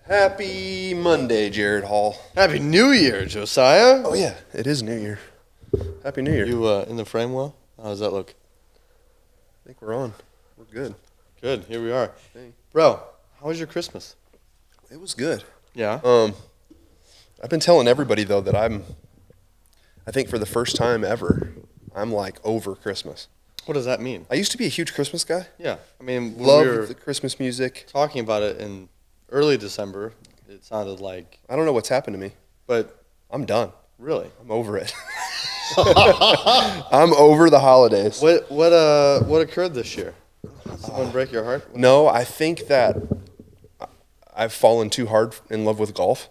Happy Monday, Jared Hall. Happy New Year, Josiah. Oh yeah, it is New Year. Happy New Year. You in the frame well? How does that look? I think we're on. We're good. Good. Here we are. Hey. Bro, how was your Christmas? It was good. Yeah. I've been telling everybody though that I think for the first time ever, I'm like over Christmas. What does that mean? I used to be a huge Christmas guy. Yeah. I mean, when Love we were the Christmas music. talking about it in early December, it sounded like, I don't know what's happened to me. but I'm done. really. I'm over it. I'm over the holidays. What occurred this year? Did someone break your heart? No, I think that I've fallen too hard in love with golf.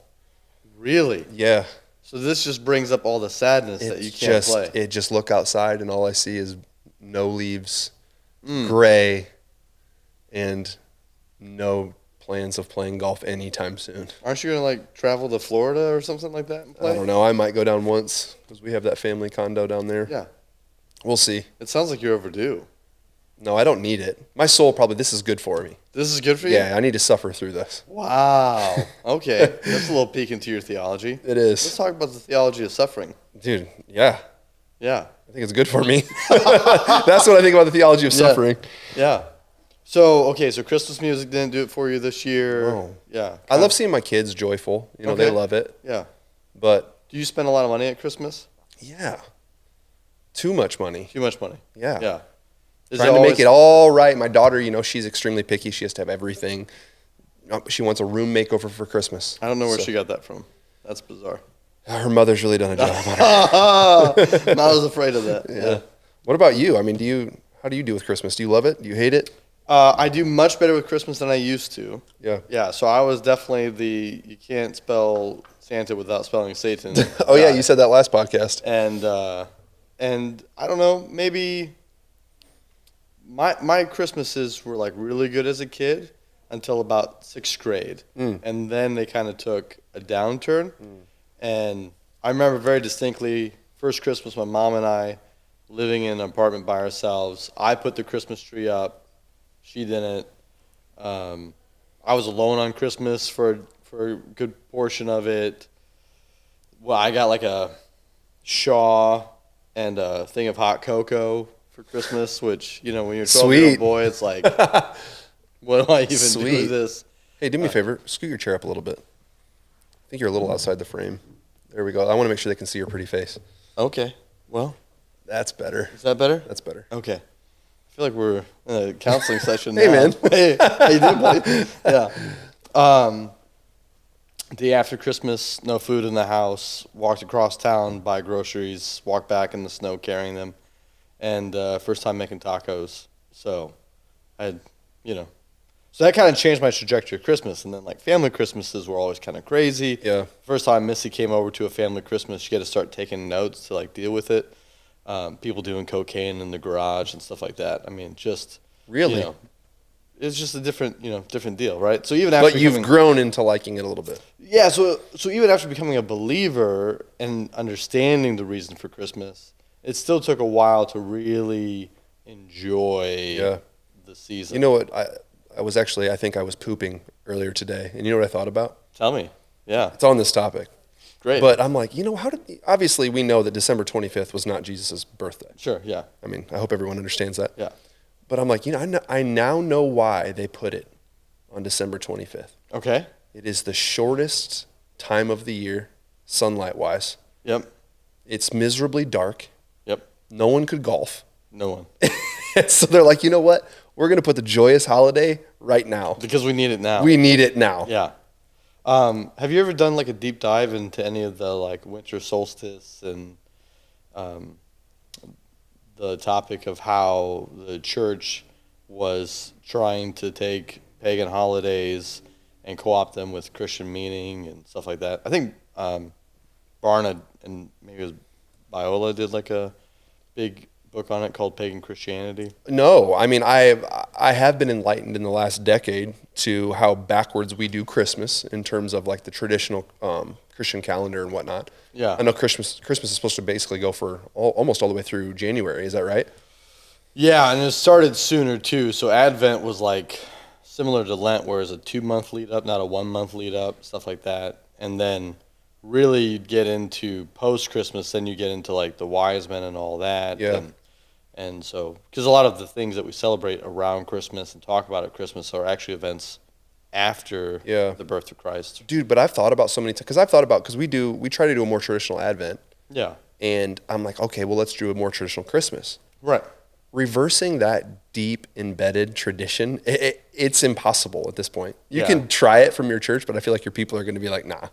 Really? Yeah. So this just brings up all the sadness that you can't play. It just look outside and all I see is no leaves, gray, and no plans of playing golf anytime soon. Aren't you going to travel to Florida or something like that and play? I don't know. I might go down once because we have that family condo down there. Yeah. We'll see. It sounds like you're overdue. No, I don't need it. My soul this is good for me. This is good for you? Yeah, I need to suffer through this. Wow. Okay. That's a little peek into your theology. It is. Let's talk about the theology of suffering. Dude, yeah. Yeah. I think it's good for me. That's what I think about the theology of suffering. Yeah. So Christmas music didn't do it for you this year. No. Yeah. I love seeing my kids joyful. You know, they love it. Yeah. But Do you spend a lot of money at Christmas? yeah, too much money. Too much money. Yeah. Yeah. Trying to make it all right. My daughter, she's extremely picky. She has to have everything. She wants a room makeover for Christmas. I don't know where she got that from. That's bizarre. Her mother's really done a job on her. I was afraid of that. Yeah. What about you? I mean, how do you do with Christmas? Do you love it? Do you hate it? I do much better with Christmas than I used to. Yeah. Yeah, so I was definitely you can't spell Santa without spelling Satan. Oh, yeah, you said that last podcast. And I don't know, maybe my Christmases were really good as a kid until about 6th grade. And then they kind of took a downturn. And I remember very distinctly, first Christmas, my mom and I living in an apartment by ourselves. I put the Christmas tree up. She didn't. I was alone on Christmas for a good portion of it. Well, I got a Shaw and a thing of hot cocoa for Christmas, which, when you're a 12-year-old boy, it's like, what do I even do with this? Hey, do me a favor. Scoot your chair up a little bit. I think you're a little outside the frame. There we go. I want to make sure they can see your pretty face. Okay. Well. That's better. Is that better? That's better. Okay. I feel like we're in a counseling session now. Hey, man. Hey, how you doing, buddy? Yeah. Day after Christmas, no food in the house. Walked across town, buy groceries, walked back in the snow carrying them. And first time making tacos. So I had, So that kind of changed my trajectory of Christmas. And then family Christmases were always kind of crazy. Yeah. First time Missy came over to a family Christmas, you got to start taking notes to deal with it. People doing cocaine in the garage and stuff like that. I mean, just really, it's just a different deal, right? So even after, but you've grown into liking it a little bit. Yeah. So even after becoming a believer and understanding the reason for Christmas, it still took a while to really enjoy the season. You know what? I think I was pooping earlier today, and you know what I thought about? Tell me. Yeah. It's on this topic. Great. But I'm like, obviously we know that December 25th was not Jesus' birthday. Sure, yeah. I mean, I hope everyone understands that. Yeah. But I'm like, I now know why they put it on December 25th. Okay. It is the shortest time of the year, sunlight-wise. Yep. It's miserably dark. Yep. No one could golf. No one. So they're like, you know what? We're going to put the joyous holiday right now. Because we need it now. We need it now. Yeah. Have you ever done a deep dive into any of the winter solstice and the topic of how the church was trying to take pagan holidays and co-opt them with Christian meaning and stuff like that? I think Barna and maybe it was Biola did a big book on it called Pagan Christianity. No, I mean, I have been enlightened in the last decade to how backwards we do Christmas in terms of the traditional Christian calendar and whatnot. Yeah. I know Christmas is supposed to basically go for almost all the way through January. Is that right? Yeah, and it started sooner too. So Advent was similar to Lent, where it's a 2-month lead up, not a 1-month lead up, stuff like that. And then really you'd get into post Christmas, then you get into like the wise men and all that. Yeah. And so, because a lot of the things that we celebrate around Christmas and talk about at Christmas are actually events after the birth of Christ. Dude, but I've thought about so many times, because we try to do a more traditional Advent. Yeah. And I'm like, okay, well, let's do a more traditional Christmas. Right. Reversing that deep embedded tradition, it's impossible at this point. You can try it from your church, but I feel like your people are going to be like, nah.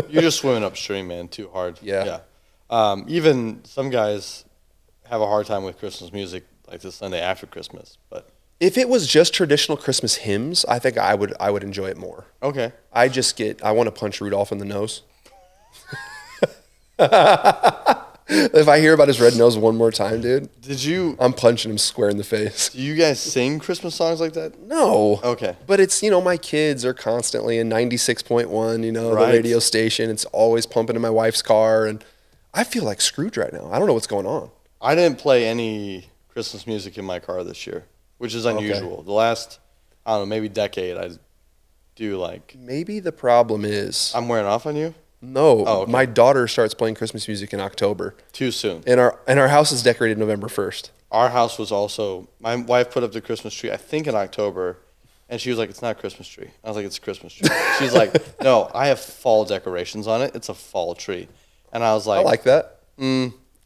You're just swimming upstream, man, too hard. Yeah. Even some guys have a hard time with Christmas music, like the Sunday after Christmas. But if it was just traditional Christmas hymns, I think I would enjoy it more. Okay. I want to punch Rudolph in the nose. If I hear about his red nose one more time, dude, I'm punching him square in the face. Do you guys sing Christmas songs like that? No. Okay. But it's, my kids are constantly in 96.1, the radio station. It's always pumping in my wife's car. And I feel like Scrooge right now. I don't know what's going on. I didn't play any Christmas music in my car this year, which is unusual. Okay. The last, I don't know, maybe decade, I do like. Maybe the problem is. I'm wearing off on you? No, okay. My daughter starts playing Christmas music in October. Too soon. And our house is decorated November 1st. Our house was also, my wife put up the Christmas tree, I think in October, and she was like, it's not a Christmas tree. I was like, it's a Christmas tree. She's like, no, I have fall decorations on it. It's a fall tree. And I was like. I like that.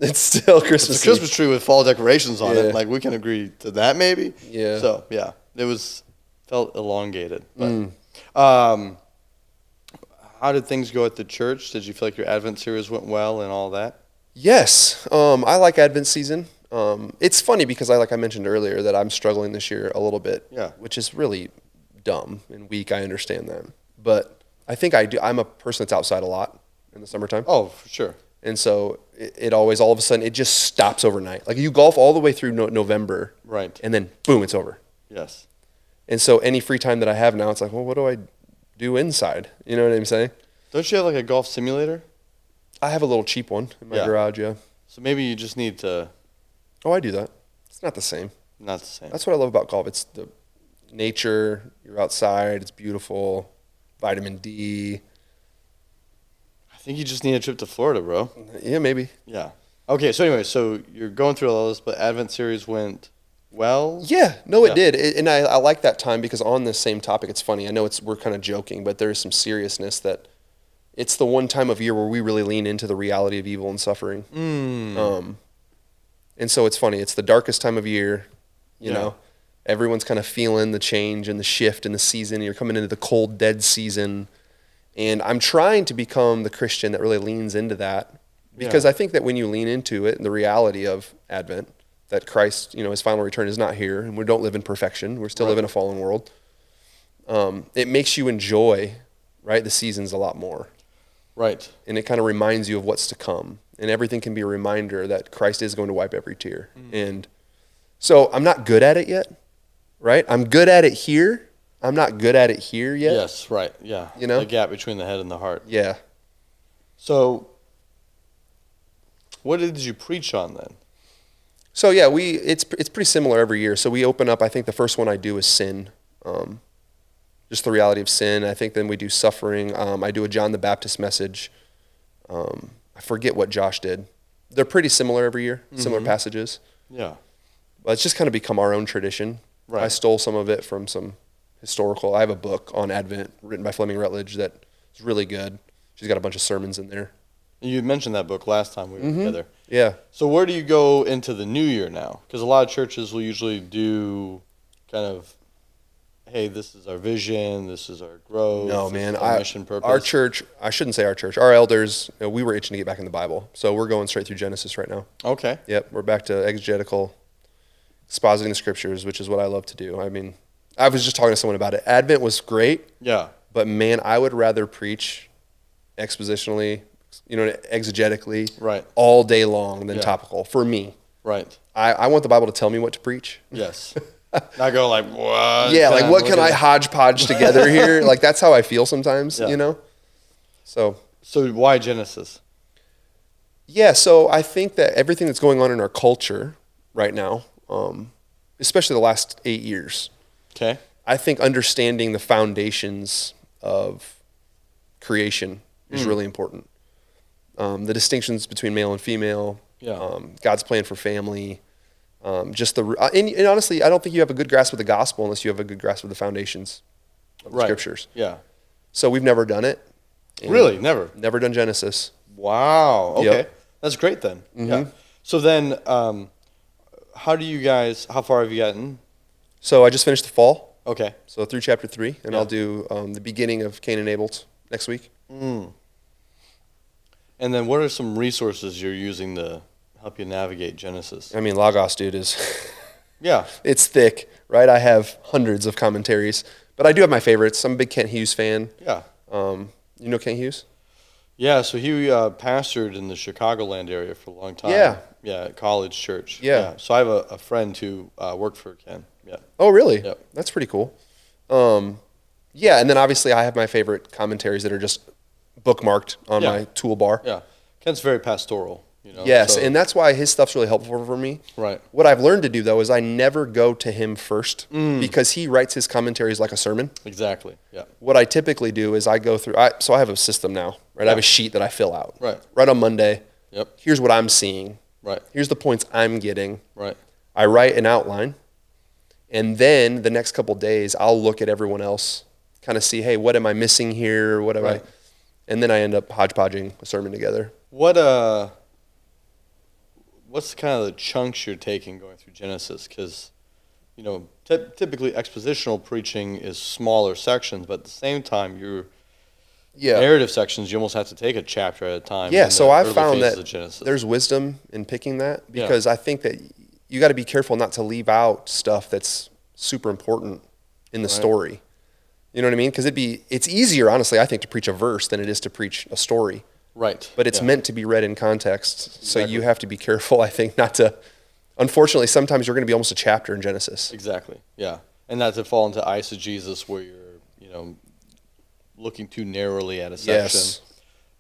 It's still Christmas It's a Christmas tree with fall decorations on it. Like, we can agree to that maybe. Yeah. So, yeah, felt elongated. But, how did things go at the church? Did you feel like your Advent series went well and all that? Yes. I like Advent season. It's funny because like I mentioned earlier that I'm struggling this year a little bit, which is really dumb and weak. I understand that. But I think I do. I'm a person that's outside a lot in the summertime. Oh, for sure. And so it always, all of a sudden, it just stops overnight. Like you golf all the way through November. Right. And then, boom, it's over. Yes. And so any free time that I have now, it's like, well, what do I do inside? You know what I'm saying? Don't you have like a golf simulator? I have a little cheap one in my garage, So maybe you just need to. Oh, I do that. It's not the same. Not the same. That's what I love about golf. It's the nature. You're outside. It's beautiful. Vitamin D. I think you just need a trip to Florida, bro. Yeah, maybe. Yeah. Okay, so anyway, so you're going through all this, but Advent series went well? Yeah, no, it did. And I like that time because on this same topic, it's funny. I know we're kind of joking, but there's some seriousness that it's the one time of year where we really lean into the reality of evil and suffering. And so it's funny. It's the darkest time of year, you know. Everyone's kind of feeling the change and the shift in the season. You're coming into the cold, dead season. And I'm trying to become the Christian that really leans into that because I think that when you lean into it and the reality of Advent, that Christ, his final return is not here and we don't live in perfection. We're still living in a fallen world. It makes you enjoy, the seasons a lot more. Right. And it kind of reminds you of what's to come. And everything can be a reminder that Christ is going to wipe every tear. And so I'm not good at it yet, right? I'm good at it here. I'm not good at it here yet. Yes, right, yeah. The gap between the head and the heart. Yeah. So what did you preach on then? So yeah, it's pretty similar every year. So we open up, I think the first one I do is sin. Just the reality of sin. I think then we do suffering. I do a John the Baptist message. I forget what Josh did. They're pretty similar every year, similar passages. Yeah. But it's just kind of become our own tradition. Right. I stole some of it from some historical. I have a book on Advent written by Fleming Rutledge that is really good. She's got a bunch of sermons in there. You mentioned that book last time we were together. Yeah. So where do you go into the new year now? Because a lot of churches will usually do kind of, hey, this is our vision, this is our growth, no, man, our mission purpose. Our church, I shouldn't say our church, our elders, we were itching to get back in the Bible. So we're going straight through Genesis right now. Okay. Yep, we're back to exegetical, expositing the scriptures, which is what I love to do. I mean, I was just talking to someone about it. Advent was great. Yeah. But man, I would rather preach expositionally, exegetically, all day long than topical for me. Right. I want the Bible to tell me what to preach. Yes. Not go like, what? Yeah, like what can I hodgepodge together here? Like that's how I feel sometimes, So why Genesis? Yeah, so I think that everything that's going on in our culture right now, especially the last 8 years, I think understanding the foundations of creation is really important. The distinctions between male and female, God's plan for family, and honestly, I don't think you have a good grasp of the gospel unless you have a good grasp of the foundations of the scriptures. Yeah. So we've never done it. Really? Never? Never done Genesis. Wow. Okay. Yep. That's great then. Yeah. So then, how far have you gotten? So I just finished the fall. Okay. So through chapter 3, and I'll do the beginning of Cain and Abel next week. And then what are some resources you're using to help you navigate Genesis? I mean, Logos, dude, is it's thick, right? I have hundreds of commentaries, but I do have my favorites. I'm a big Kent Hughes fan. Yeah. You know Kent Hughes? Yeah, so he pastored in the Chicagoland area for a long time. Yeah. Yeah, at college church. Yeah. So I have a friend who worked for Ken. Yeah. Oh, really? Yep. That's pretty cool. Yeah, and then obviously I have my favorite commentaries that are just bookmarked on my toolbar. Yeah. Ken's very pastoral, Yes, and that's why his stuff's really helpful for me. Right. What I've learned to do, though, is I never go to him first because he writes his commentaries like a sermon. Exactly, yeah. What I typically do is I go through, so I have a system now, right? I have a sheet that I fill out. Right on Monday. Yep. Here's what I'm seeing. Right. Here's the points I'm getting. Right. I write an outline, and then the next couple days, I'll look at everyone else, kind of see, hey, what am I missing here? What am I? And then I end up hodgepodging a sermon together. What's kind of the chunks you're taking going through Genesis? Because, typically expositional preaching is smaller sections, but at the same time, your narrative sections, you almost have to take a chapter at a time. Yeah, so I've found that there's wisdom in picking that because I think that you got to be careful not to leave out stuff that's super important in the story. You know what I mean? Because it's easier, honestly, I think, to preach a verse than it is to preach a story. Right. But it's meant to be read in context. So you have to be careful, I think, not to. Unfortunately, sometimes you're going to be almost a chapter in Genesis. Exactly. Yeah. And not to fall into eisegesis where you're, looking too narrowly at a section. Yes.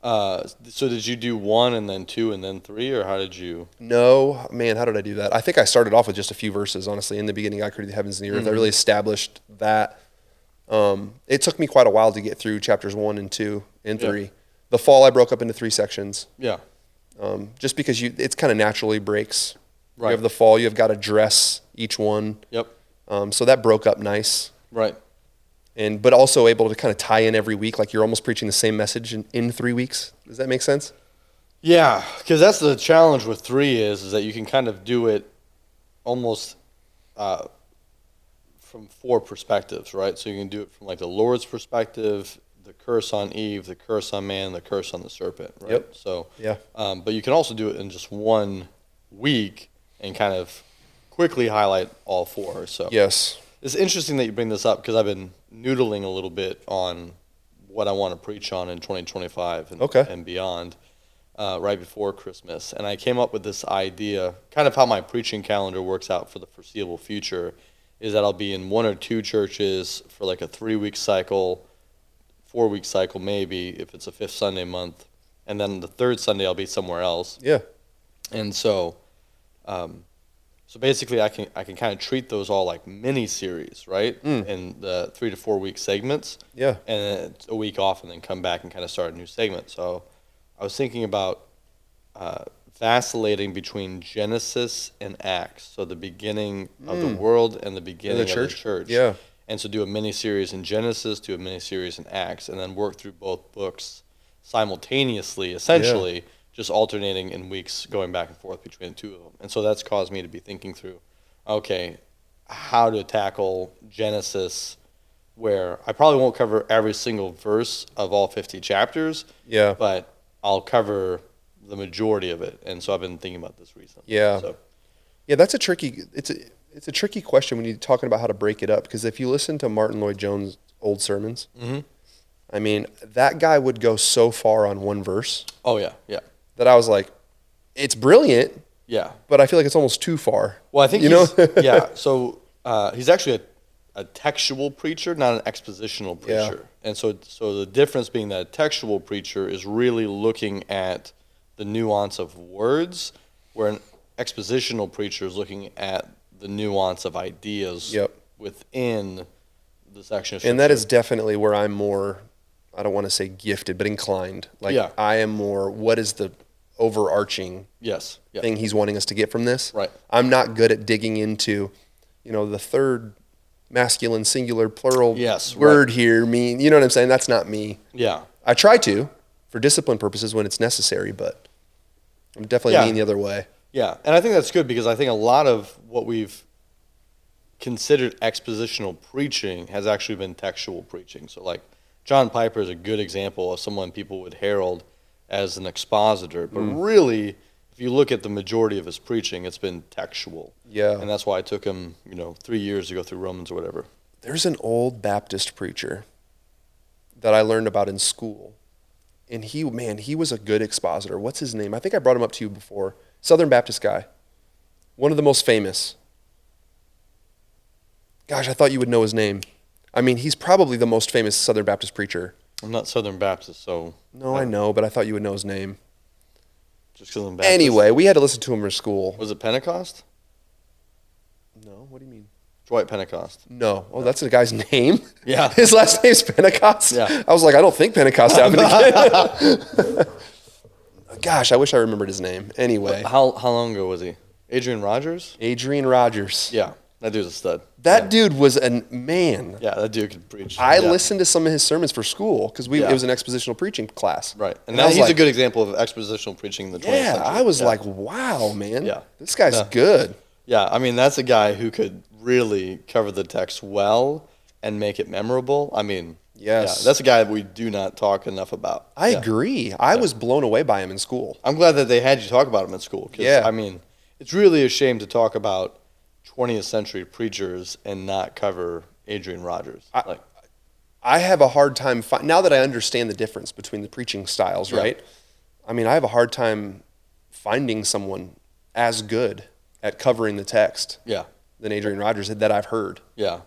So did you do 1 and then 2 and then 3, or how did you? No, man, how did I do that? I think I started off with just a few verses, honestly. In the beginning, God created the heavens and the earth. I really established that. It took me quite a while to get through chapters 1 and 2 and 3. The fall I broke up into 3 sections. Yeah. Just because it's kind of naturally breaks. Right. You have the fall, you have got to address each one. Yep. So that broke up nice. Right. But also able to kind of tie in every week, like you're almost preaching the same message in 3 weeks. Does that make sense? Yeah, because that's the challenge with 3 is that you can kind of do it almost from 4 perspectives, right? So you can do it from like the Lord's perspective, the curse on Eve, the curse on man, the curse on the serpent, right? Yep. So, yeah. But you can also do it in just 1 week and kind of quickly highlight all 4. So yes, it's interesting that you bring this up because I've been noodling a little bit on what I want to preach on in 2025 and beyond, right before Christmas. And I came up with this idea, kind of how my preaching calendar works out for the foreseeable future, is that I'll be in 1 or 2 churches for like a 3-week cycle, 4-week cycle maybe, if it's a 5th Sunday month. And then the 3rd Sunday I'll be somewhere else. Yeah. And so basically I can kind of treat those all like mini series, right? In the 3 to 4 week segments. Yeah. And then it's a week off and then come back and kind of start a new segment. So I was thinking about vacillating between Genesis and Acts. So the beginning of the world and the beginning of the church. Yeah. And so do a mini series in Genesis, do a mini series in Acts, and then work through both books simultaneously, essentially, just alternating in weeks, going back and forth between the 2 of them. And so that's caused me to be thinking through, okay, how to tackle Genesis, where I probably won't cover every single verse of all 50 chapters, but I'll cover the majority of it. And so I've been thinking about this recently. Yeah. So. Yeah, that's a tricky question when you're talking about how to break it up, because if you listen to Martin Lloyd-Jones' old sermons, I mean, that guy would go so far on 1 verse. Oh, yeah, yeah. That I was like, it's brilliant. Yeah. But I feel like it's almost too far. Well, I think so he's actually a textual preacher, not an expositional preacher. Yeah. And so the difference being that a textual preacher is really looking at the nuance of words, where an expositional preacher is looking at the nuance of ideas within the section of And that Scripture. is definitely where I'm more, I don't want to say gifted, but inclined. Like, Yeah. I am more, what is the overarching Yes. Yeah. thing he's wanting us to get from this? Right. I'm not good at digging into, the third masculine singular plural Yes, word right. here mean, you know what I'm saying? That's not me. Yeah. I try to for discipline purposes when it's necessary, but I'm definitely Yeah. leaning the other way. Yeah, and I think that's good because I think a lot of what we've considered expositional preaching has actually been textual preaching. So, like, John Piper is a good example of someone people would herald as an expositor, but really, if you look at the majority of his preaching, it's been textual. Yeah. And that's why it took him, 3 years to go through Romans or whatever. There's an old Baptist preacher that I learned about in school. And he was a good expositor. What's his name? I think I brought him up to you before. Southern Baptist guy. One of the most famous. Gosh, I thought you would know his name. I mean, he's probably the most famous Southern Baptist preacher. I'm not Southern Baptist, so... No, I know, but I thought you would know his name. Just because I'm Baptist. Anyway, we had to listen to him in school. Was it Pentecost? No, what do you mean? Dwight Pentecost. No. Oh, that's the guy's name? Yeah. His last name's Pentecost? Yeah. I was like, I don't think Pentecost happened again. Gosh, I wish I remembered his name. Anyway. How long ago was he? Adrian Rogers? Adrian Rogers. Yeah, that dude's a stud. That dude was a man. Yeah, that dude could preach. I Yeah. listened to some of his sermons for school because Yeah. it was an expositional preaching class. Right, and I now was he's a like, good example of expositional preaching in the 20th yeah, century. I was Yeah. like, wow, man. Yeah. This guy's Yeah. good. Yeah, I mean, that's a guy who could really cover the text well and make it memorable. I mean, Yes. yeah, that's a guy that we do not talk enough about. I Yeah. agree. I was blown away by him in school. I'm glad that they had you talk about him in school. 'Cause, Yeah. I mean, it's really a shame to talk about 20th century preachers and not cover Adrian Rogers. I have a hard time, now that I understand the difference between the preaching styles, Yeah. right? I mean, I have a hard time finding someone as good at covering the text Yeah. than Adrian Rogers that I've heard. Yeah.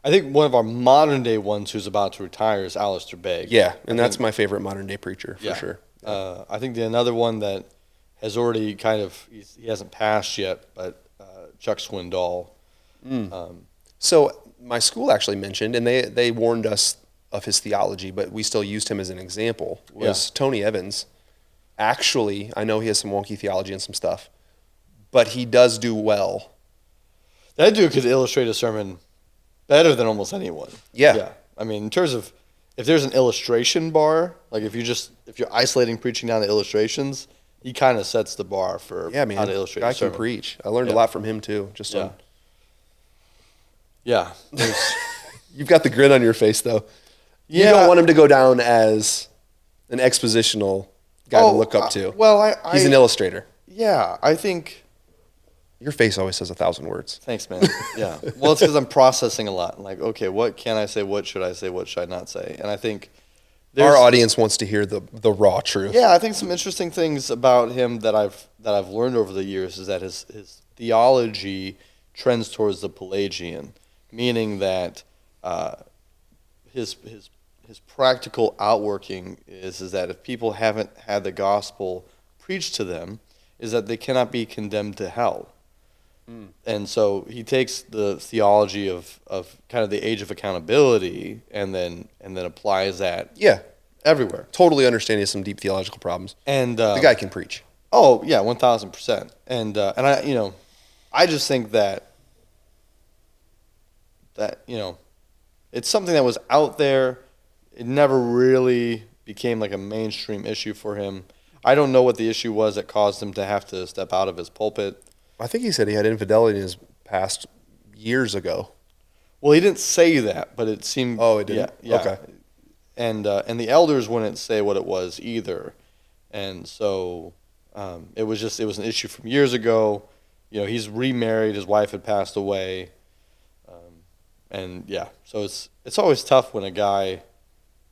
I think one of our modern day ones who's about to retire is Alistair Begg. Yeah, and that's my favorite modern day preacher, for Yeah. sure. I think another one that has already he hasn't passed yet, but Chuck Swindoll. So my school actually mentioned, and they warned us of his theology, but we still used him as an example, was Tony Evans. Actually, I know he has some wonky theology and some stuff, but he does do well. That dude could illustrate a sermon better than almost anyone. Yeah. I mean, in terms of if there's an illustration bar, like if you're isolating preaching down to illustrations, he kind of sets the bar for Yeah, man. how to illustrate Guy a can sermon. preach. I learned a Yeah. lot from him too. Just Yeah. on, Yeah. you've got the grin on your face though. You Yeah. don't want him to go down as an expositional guy to look up to. Well, He's an illustrator. Yeah, I think. Your face always says 1,000 words. Thanks, man. Yeah. Well, it's because I'm processing a lot. Like, okay, what can I say? What should I say? What should I not say? And I think Our audience wants to hear the raw truth. Yeah, I think some interesting things about him that I've learned over the years is that his theology trends towards the Pelagian, meaning that his practical outworking is that if people haven't had the gospel preached to them, is that they cannot be condemned to hell. And so he takes the theology of kind of the age of accountability and then applies that Yeah. everywhere. Totally understand he has some deep theological problems. And The guy can preach. oh yeah, 1,000%. And I just think that it's something that was out there. It never really became like a mainstream issue for him. I don't know what the issue was that caused him to have to step out of his pulpit. I think he said he had infidelity in his past years ago. Well, he didn't say that, but it seemed. Oh, it didn't? Yeah. Okay. And the elders wouldn't say what it was either, and so it was an issue from years ago. He's remarried. His wife had passed away, and yeah. So it's always tough when a guy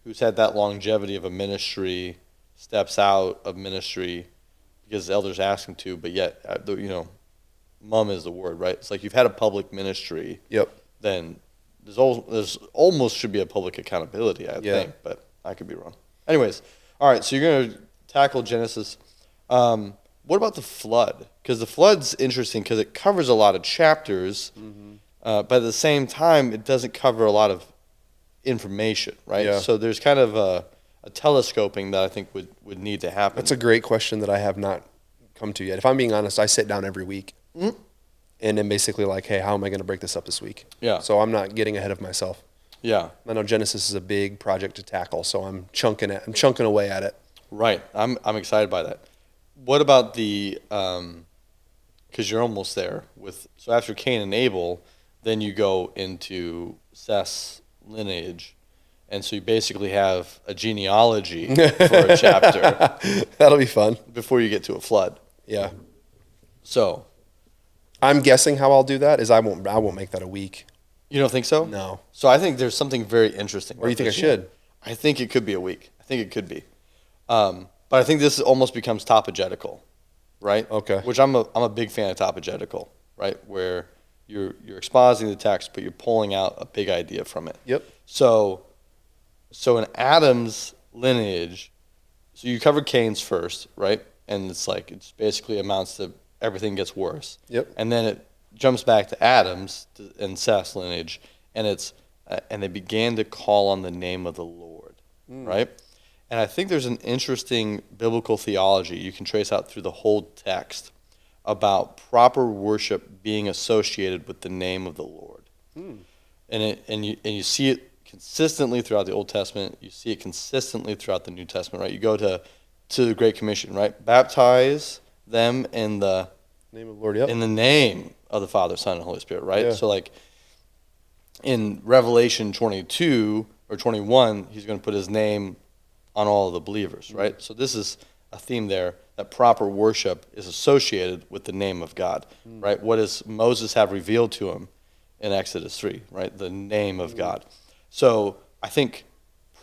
who's had that longevity of a ministry steps out of ministry because the elders ask him to, but yet mum is the word, right? It's like you've had a public ministry. Yep. Then there's almost should be a public accountability, I think, but I could be wrong. Anyways, all right, so you're going to tackle Genesis. What about the flood? Because the flood's interesting because it covers a lot of chapters, but at the same time, it doesn't cover a lot of information, right? Yeah. So there's kind of a telescoping that I think would need to happen. That's a great question that I have not come to yet. If I'm being honest, I sit down every week and then basically like, hey, how am I going to break this up this week? Yeah. So I'm not getting ahead of myself. Yeah. I know Genesis is a big project to tackle, so I'm chunking away at it. Right. I'm excited by that. What about the because you're almost there so after Cain and Abel, then you go into Seth's lineage, and so you basically have a genealogy for a chapter That'll be fun. before you get to a flood. Yeah. So I'm guessing how I'll do that is I won't make that a week. you don't think so? No. So I think there's something very interesting. Or you think I should? I think it could be a week. I think it could be. But I think this almost becomes topogetical, right? Okay. Which I'm a big fan of topogetical, right? Where you're expositing the text, but you're pulling out a big idea from it. Yep. So in Adam's lineage, so you covered Cain's first, right? And it's basically amounts to everything gets worse. Yep. And then it jumps back to Adam's and Seth's lineage, and and they began to call on the name of the Lord, right? And I think there's an interesting biblical theology you can trace out through the whole text about proper worship being associated with the name of the Lord. And you see it consistently throughout the Old Testament. You see it consistently throughout the New Testament, right? You go to the Great Commission, right? Baptize them in the Name of the Lord, yep. in the name of the Father, Son, and Holy Spirit, right? Yeah. So like in Revelation 22 or 21, he's going to put his name on all of the believers, right? So this is a theme there, that proper worship is associated with the name of God, right? What does Moses have revealed to him in Exodus 3, right? The name of God. So I think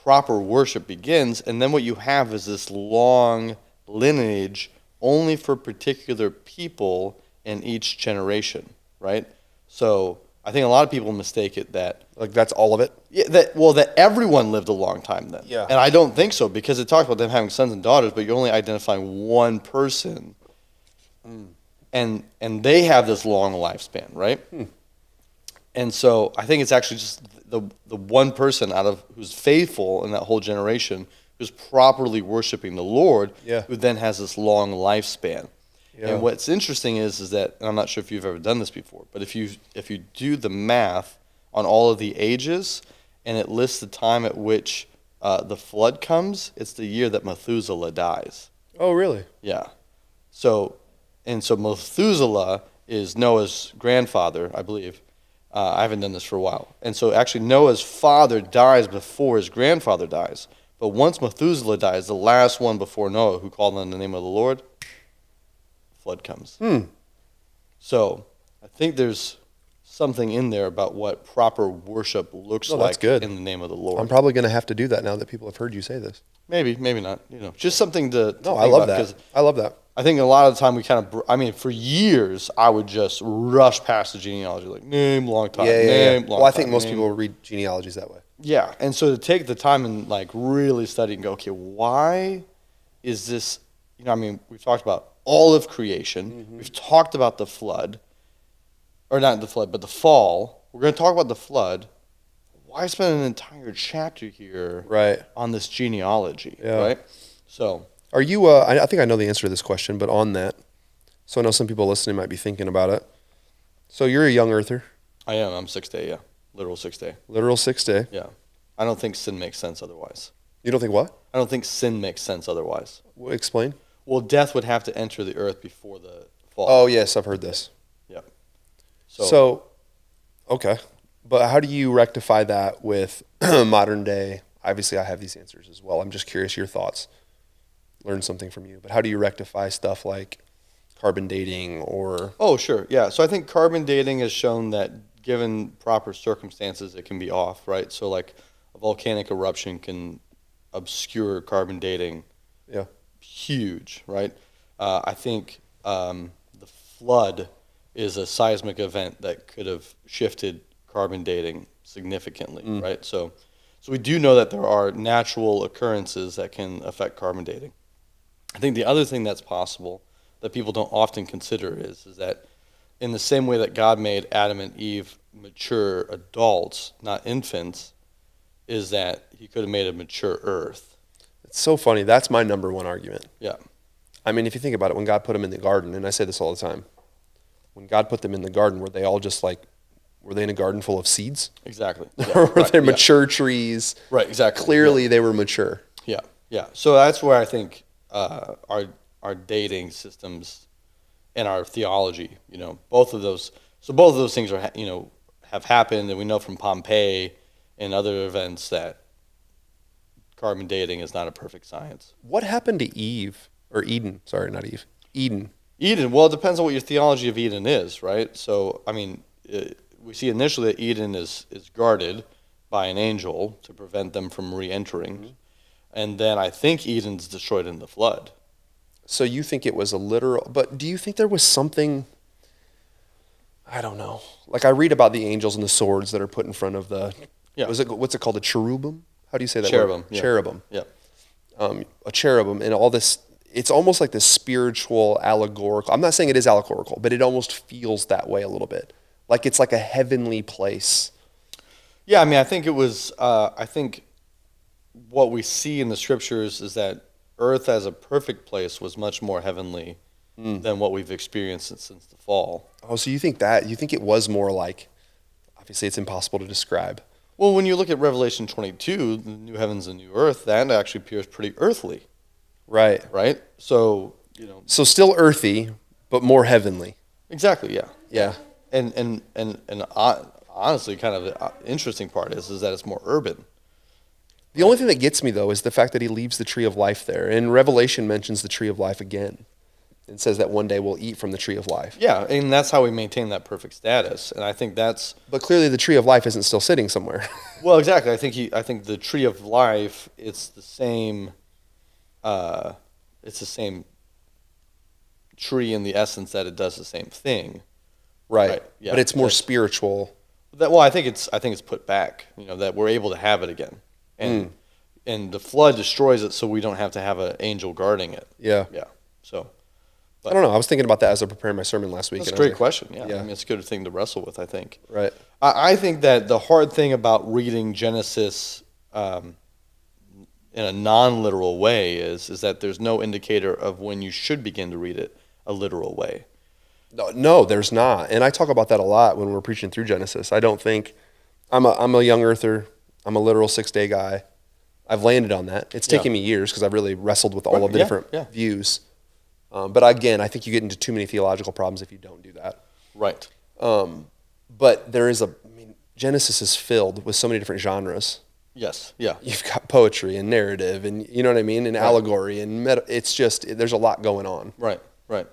proper worship begins, and then what you have is this long lineage only for particular people in each generation, right? So I think a lot of people mistake it that Like that's all of it? yeah, that everyone lived a long time then. Yeah. And I don't think so, because it talks about them having sons and daughters, but you're only identifying one person. And they have this long lifespan, right? And so I think it's actually just the one person out of who's faithful in that whole generation who's properly worshiping the Lord, Yeah. who then has this long lifespan. Yeah. And what's interesting is that, and I'm not sure if you've ever done this before, but if you do the math on all of the ages, and it lists the time at which the flood comes, it's the year that Methuselah dies. Oh, really? Yeah. So Methuselah is Noah's grandfather, I believe. I haven't done this for a while. And so actually Noah's father dies before his grandfather dies. But once Methuselah dies, the last one before Noah who called on the name of the Lord, flood comes. So I think there's something in there about what proper worship looks Oh, like that's good. in the name of the Lord. I'm probably going to have to do that now that people have heard you say this. Maybe not. Just something to No, think I love about, that. 'cause I love that. I think a lot of the time we kind of, for years, I would just rush past the genealogy, like name, long time, name, long time. Well, I think most name. people read genealogies that way. Yeah, and so to take the time and like really study and go, okay, why is this, we've talked about all of creation. We've talked about the flood, or not the flood, but the fall. We're going to talk about the flood. Why spend an entire chapter here Right. on this genealogy, Yeah. right? So, Are you, I think I know the answer to this question, but on that, so I know some people listening might be thinking about it. So you're a young earther, I am. I'm 6th day, yeah. Literal 6th day. literal 6th day. Yeah. I don't think sin makes sense otherwise. You don't think what? I don't think sin makes sense otherwise. Explain. Well, death would have to enter the earth before the fall. Oh, yes, I've heard this. Yeah. So, okay. But how do you rectify that with modern day? Obviously, I have these answers as well. I'm just curious your thoughts. Learn something from you. But how do you rectify stuff like carbon dating or... Oh, sure. Yeah. So I think carbon dating has shown that given proper circumstances, it can be off, right? So like a volcanic eruption can obscure carbon dating. Yeah. Huge, right? I think the flood is a seismic event that could have shifted carbon dating significantly, right? So we do know that there are natural occurrences that can affect carbon dating. I think the other thing that's possible that people don't often consider is that in the same way that God made Adam and Eve mature adults, not infants, is that he could have made a mature earth. It's so funny. That's my number one argument. Yeah. I mean, if you think about it, when God put them in the garden, and I say this all the time, when God put them in the garden, were they all just like, were they in a garden full of seeds? Exactly. Or were they mature trees? Right, exactly. Clearly they were mature. Yeah, yeah. So that's where I think our dating systems and our theology, both of those things are, have happened, and we know from Pompeii and other events that carbon dating is not a perfect science. What happened to Eve, or Eden? Sorry, not Eve. Eden. Eden, well, it depends on what your theology of Eden is, right? So, I mean, we see initially that Eden is guarded by an angel to prevent them from re-entering. Mm-hmm. And then I think Eden's destroyed in the flood. So you think it was a literal, but do you think there was something, I don't know. Like I read about the angels and the swords that are put in front of the, what's it called, a cherubim? How do you say that Cherubim. word? Yeah. Cherubim. Yeah. A cherubim and all this, it's almost like this spiritual allegorical. I'm not saying it is allegorical, but it almost feels that way a little bit. Like it's like a heavenly place. Yeah, I mean, I think it was, I think what we see in the scriptures is that earth as a perfect place was much more heavenly than what we've experienced since the fall. Oh, so you think it was more like, obviously it's impossible to describe. Well, when you look at Revelation 22, the new heavens and new earth, that actually appears pretty earthly. Right. Right? So, So still earthy, but more heavenly. Exactly, yeah. Yeah. And honestly, kind of the interesting part is that it's more urban. The only thing that gets me, though, is the fact that he leaves the tree of life there. And Revelation mentions the tree of life again. It says that one day we'll eat from the tree of life. Yeah, and that's how we maintain that perfect status. And I think that's... But clearly the tree of life isn't still sitting somewhere. Well, exactly. I think the tree of life, it's the same tree in the essence that it does the same thing. Right. Yeah. But it's more spiritual. I think it's put back, that we're able to have it again. And the flood destroys it so we don't have to have an angel guarding it. Yeah. Yeah. So I don't know. I was thinking about that as I prepared my sermon last week. That's a great question. Yeah. Yeah. I mean, it's a good thing to wrestle with, I think. Right. I think that the hard thing about reading Genesis in a non-literal way is that there's no indicator of when you should begin to read it a literal way. No, there's not. And I talk about that a lot when we're preaching through Genesis. I don't think I'm a young earther. I'm a literal 6-day guy. I've landed on that. It's taken me years because I've really wrestled with all of the different views. But again, I think you get into too many theological problems if you don't do that. Right. But there is Genesis is filled with so many different genres. Yes. Yeah. You've got poetry and narrative and, you know what I mean, and allegory and it's just, there's a lot going on. Right. Right.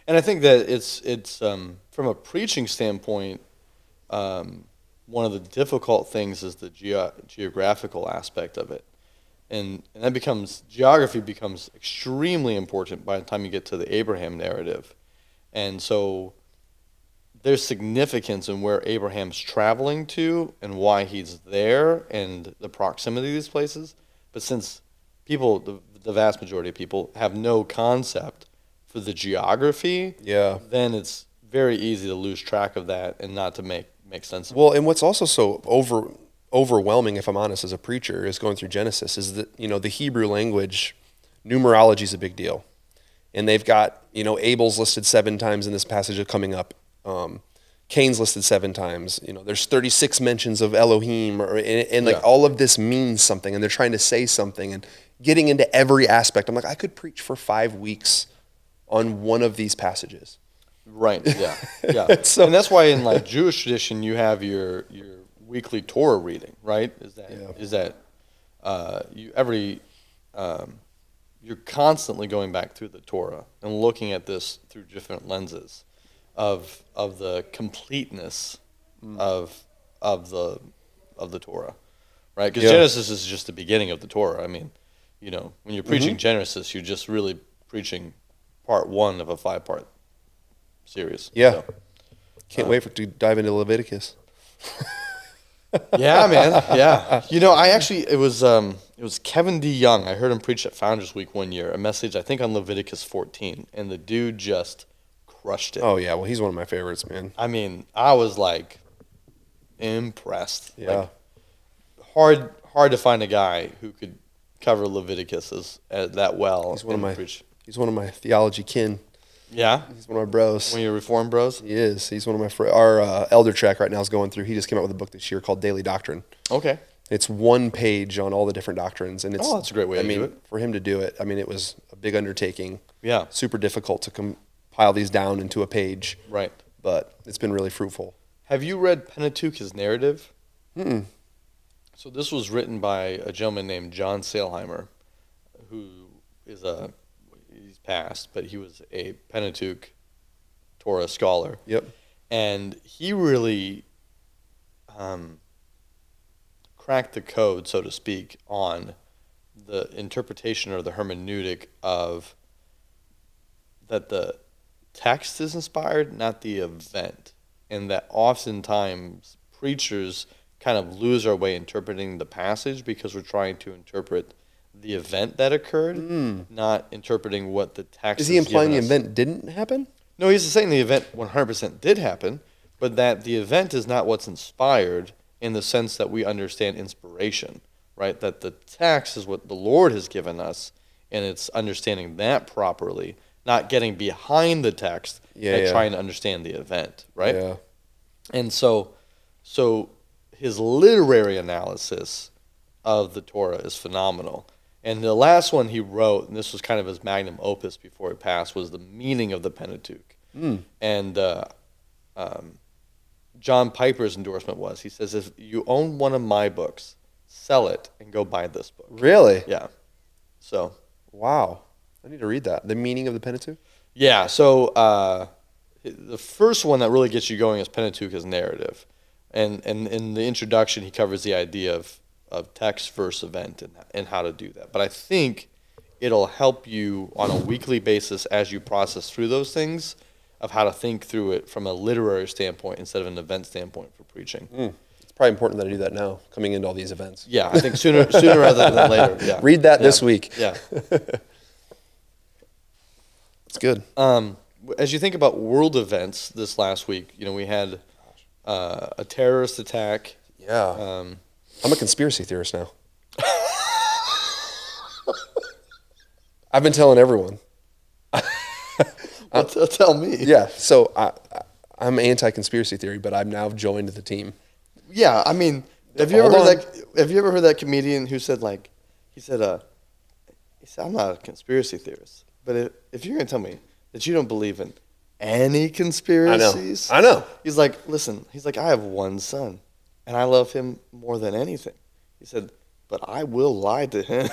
And I think that it's from a preaching standpoint, one of the difficult things is the geographical aspect of it. And geography becomes extremely important by the time you get to the Abraham narrative. And so there's significance in where Abraham's traveling to and why he's there and the proximity of these places. But since people, the vast majority of people, have no concept for the geography, then it's very easy to lose track of that and not to make sense of it. Well, and what's also so overwhelming, if I'm honest, as a preacher, is going through Genesis, is that, the Hebrew language, numerology is a big deal. And they've got, Abel's listed 7 times in this passage of coming up. Cain's listed 7 times. There's 36 mentions of Elohim, all of this means something, and they're trying to say something and getting into every aspect. I'm like, I could preach for 5 weeks on one of these passages. Right. Yeah. Yeah. And that's why in Jewish tradition you have your weekly Torah reading, right? You're constantly going back through the Torah and looking at this through different lenses of the completeness of the Torah, right? Because Genesis is just the beginning of the Torah. I mean, when you're preaching Genesis, you're just really preaching part 1 of a 5-part series. Yeah. So, can't wait to dive into Leviticus. Yeah, man. Yeah. It was Kevin D. Young. I heard him preach at Founders Week one year, a message I think on Leviticus 14, and the dude just crushed it. Oh yeah, well he's one of my favorites, man. I mean, I was impressed. Yeah. hard to find a guy who could cover Leviticus that well. He's one of my theology kin. Yeah? He's one of my bros. One of your Reformed bros? He is. He's one of my our elder track right now is going through. He just came out with a book this year called Daily Doctrine. Okay. It's one page on all the different doctrines, and it's that's a great way to do it. For him to do it, I mean, it was a big undertaking. Yeah. Super difficult to compile these down into a page. Right. But it's been really fruitful. Have you read Pentateuch's narrative? Mm-mm. So this was written by a gentleman named John Sailheimer, who is he's passed, but he was a Pentateuch Torah scholar. Yep. And he really cracked the code, so to speak, on the interpretation or the hermeneutic of that the text is inspired, not the event. And that oftentimes preachers kind of lose our way interpreting the passage because we're trying to interpret the event that occurred, not interpreting what the text is he implying the us. event didn't happen? No, he's saying the event 100% did happen, but that the event is not what's inspired in the sense that we understand inspiration, right? That the text is what the Lord has given us, and it's understanding that properly, not getting behind the text and trying to understand the event, right? Yeah. And so his literary analysis of the Torah is phenomenal. And the last one he wrote, and this was kind of his magnum opus before he passed, was the meaning of the Pentateuch. And John Piper's endorsement was, he says, if you own one of my books, sell it and go buy this book. Really? Yeah. So. Wow. I need to read that. The meaning of the Pentateuch? Yeah. So the first one that really gets you going is Pentateuch's narrative. And in the introduction, he covers the idea of text versus event and how to do that. But I think it'll help you on a weekly basis as you process through those things of how to think through it from a literary standpoint instead of an event standpoint for preaching. It's probably important that I do that now, coming into all these events. Yeah, I think sooner rather than later. Yeah. Read that this week. Yeah. It's good. As you think about world events this last week, we had a terrorist attack. Yeah. I'm a conspiracy theorist now. I've been telling everyone. Tell me. Yeah, so I'm anti-conspiracy theory, but I've now joined the team. Yeah, I mean, have you ever heard that comedian who said he said I'm not a conspiracy theorist, but if you're gonna tell me that you don't believe in any conspiracies, I know. He's like, listen. He's like, I have one son, and I love him more than anything. He said, but I will lie to him.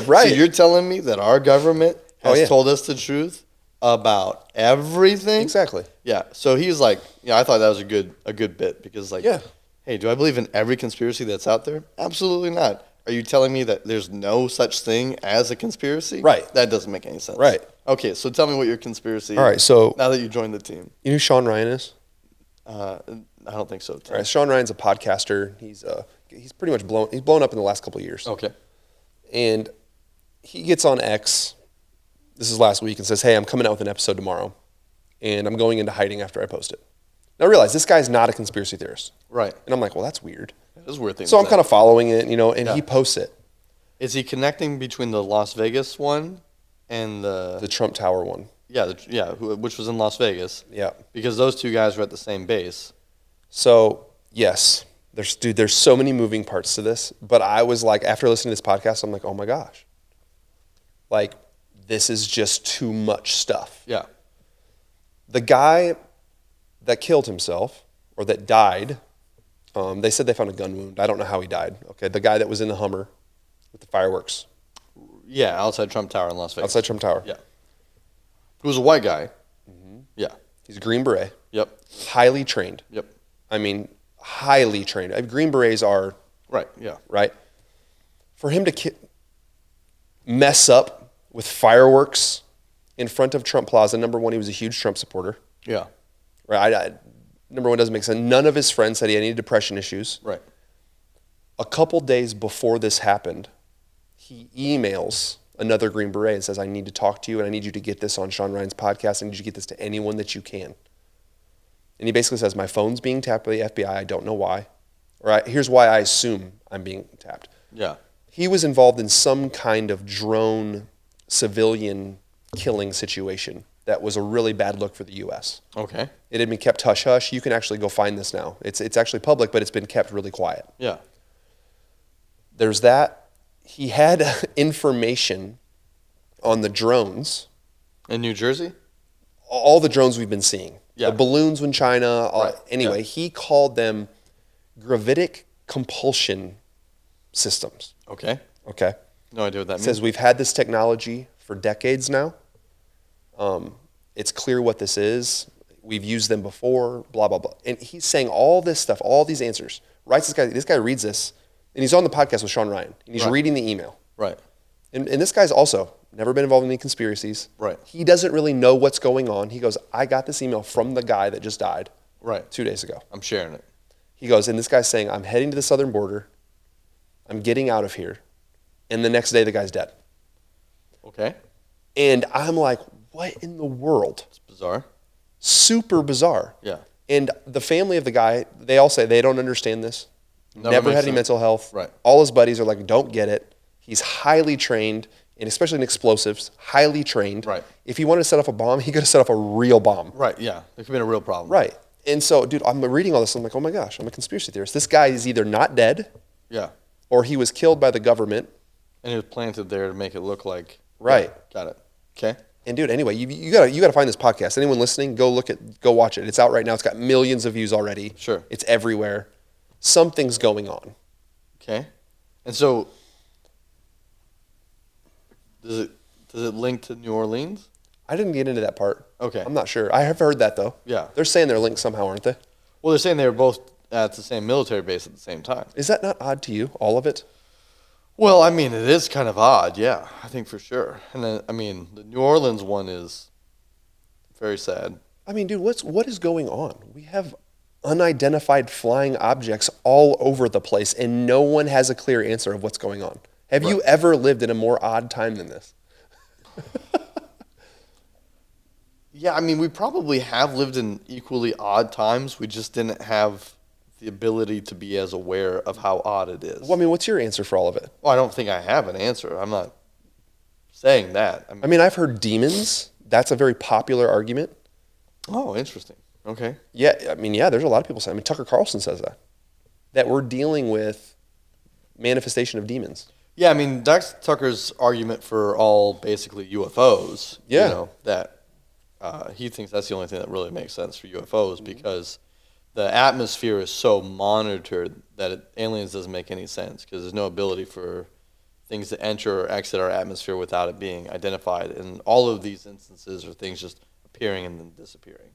Right. So you're telling me that our government has told us the truth about everything? Exactly. Yeah. So he's like, I thought that was a good bit because hey, do I believe in every conspiracy that's out there? Absolutely not. Are you telling me that there's no such thing as a conspiracy? Right. That doesn't make any sense. Right. Okay, so tell me what your conspiracy. All right, so now that you joined the team. You know who Sean Ryan is? I don't think so. All right, Sean Ryan's a podcaster. He's pretty much blown up in the last couple of years. Okay. And he gets on X, this is last week, and says, hey, I'm coming out with an episode tomorrow, and I'm going into hiding after I post it. Now realize this guy's not a conspiracy theorist. Right. And I'm like, well, that's weird. That is a weird thing. So I'm kind of following it, and he posts it. Is he connecting between the Las Vegas one and the Trump Tower one? Yeah, which was in Las Vegas. Yeah. Because those two guys were at the same base. So, yes. There's so many moving parts to this, but I was like, after listening to this podcast, I'm like, oh my gosh. Like, this is just too much stuff. Yeah. The guy that killed himself, or that died, they said they found a gun wound. I don't know how he died. Okay, the guy that was in the Hummer with the fireworks. Yeah, outside Trump Tower in Las Vegas. Outside Trump Tower. Yeah. Who was a white guy. Mm-hmm. Yeah. He's a Green Beret. Yep. Highly trained. Yep. I mean, highly trained. Green Berets are... Right, yeah. Right? For him to mess up with fireworks in front of Trump Plaza, number one, he was a huge Trump supporter. Yeah. Right? Number one, doesn't make sense. None of his friends said he had any depression issues. Right. A couple days before this happened, he emails another Green Beret and says, I need to talk to you, and I need you to get this on Sean Ryan's podcast. I need you to get this to anyone that you can. And he basically says, my phone's being tapped by the FBI. I don't know why. here's why I assume I'm being tapped. Yeah. He was involved in some kind of drone civilian killing situation that was a really bad look for the U.S. Okay. It had been kept hush-hush. You can actually go find this now. It's actually public, but it's been kept really quiet. Yeah. There's that. He had information on the drones. In New Jersey? All the drones we've been seeing. Yeah. The balloons in China. Right. Anyway, Yeah. he called them gravitic compulsion systems. Okay. Okay. No idea what that means. Says we've had this technology for decades now. It's clear what this is. We've used them before, blah, blah, blah. And he's saying all this stuff, all these answers. Writes this guy reads this, and he's on the podcast with Sean Ryan, and he's Right. reading the email. Right. And this guy's also never been involved in any conspiracies. Right. He doesn't really know what's going on. He goes, I got this email from the guy that just died Right. 2 days ago. I'm sharing it. He goes, and this guy's saying, I'm heading to the southern border. I'm getting out of here. And the next day, the guy's dead. Okay. And I'm like, what in the world? It's bizarre. Super bizarre. Yeah. And the family of the guy, they all say they don't understand this. Never Never makes had any sense. mental health. Right. All his buddies are like, don't get it. He's highly trained, and especially in explosives, highly trained. Right. If he wanted to set off a bomb, he could have set off a real bomb. Right. Yeah. There could be a real problem. Right. And so, dude, I'm reading all this. I'm like, oh my gosh, I'm a conspiracy theorist. This guy is either not dead Yeah. or he was killed by the government. And it was planted there to make it look like. Right. Yeah, got it. Okay. And dude, anyway, you gotta find this podcast. Anyone listening, go watch it. It's out right now. It's got millions of views already. Sure. It's everywhere. Something's going on. Okay. And so, does it link to New Orleans? I didn't get into that part. Okay. I'm not sure. I have heard that though. Yeah. They're saying they're linked somehow, aren't they? Well, they're saying they were both at the same military base at the same time. Is that not odd to you? All of it? Well, I mean, it is kind of odd. Yeah, I think for sure. And then, I mean, the New Orleans one is very sad. I mean, dude, what is going on? We have unidentified flying objects all over the place, and no one has a clear answer of what's going on. Have you Right. ever lived in a more odd time than this? Yeah, I mean, we probably have lived in equally odd times. We just didn't have the ability to be as aware of how odd it is. Well, I mean, what's your answer for all of it? Well, I don't think I have an answer. I'm not saying that. I mean, I've heard demons. That's a very popular argument. Oh, interesting. Okay. Yeah, I mean, yeah, there's a lot of people saying. I mean, Tucker Carlson says that we're dealing with manifestation of demons. Yeah, I mean, Dax Tucker's argument for all basically UFOs, Yeah. you know, that he thinks that's the only thing that really makes sense for UFOs because the atmosphere is so monitored that aliens doesn't make any sense because there's no ability for things to enter or exit our atmosphere without it being identified. And all of these instances are things just appearing and then disappearing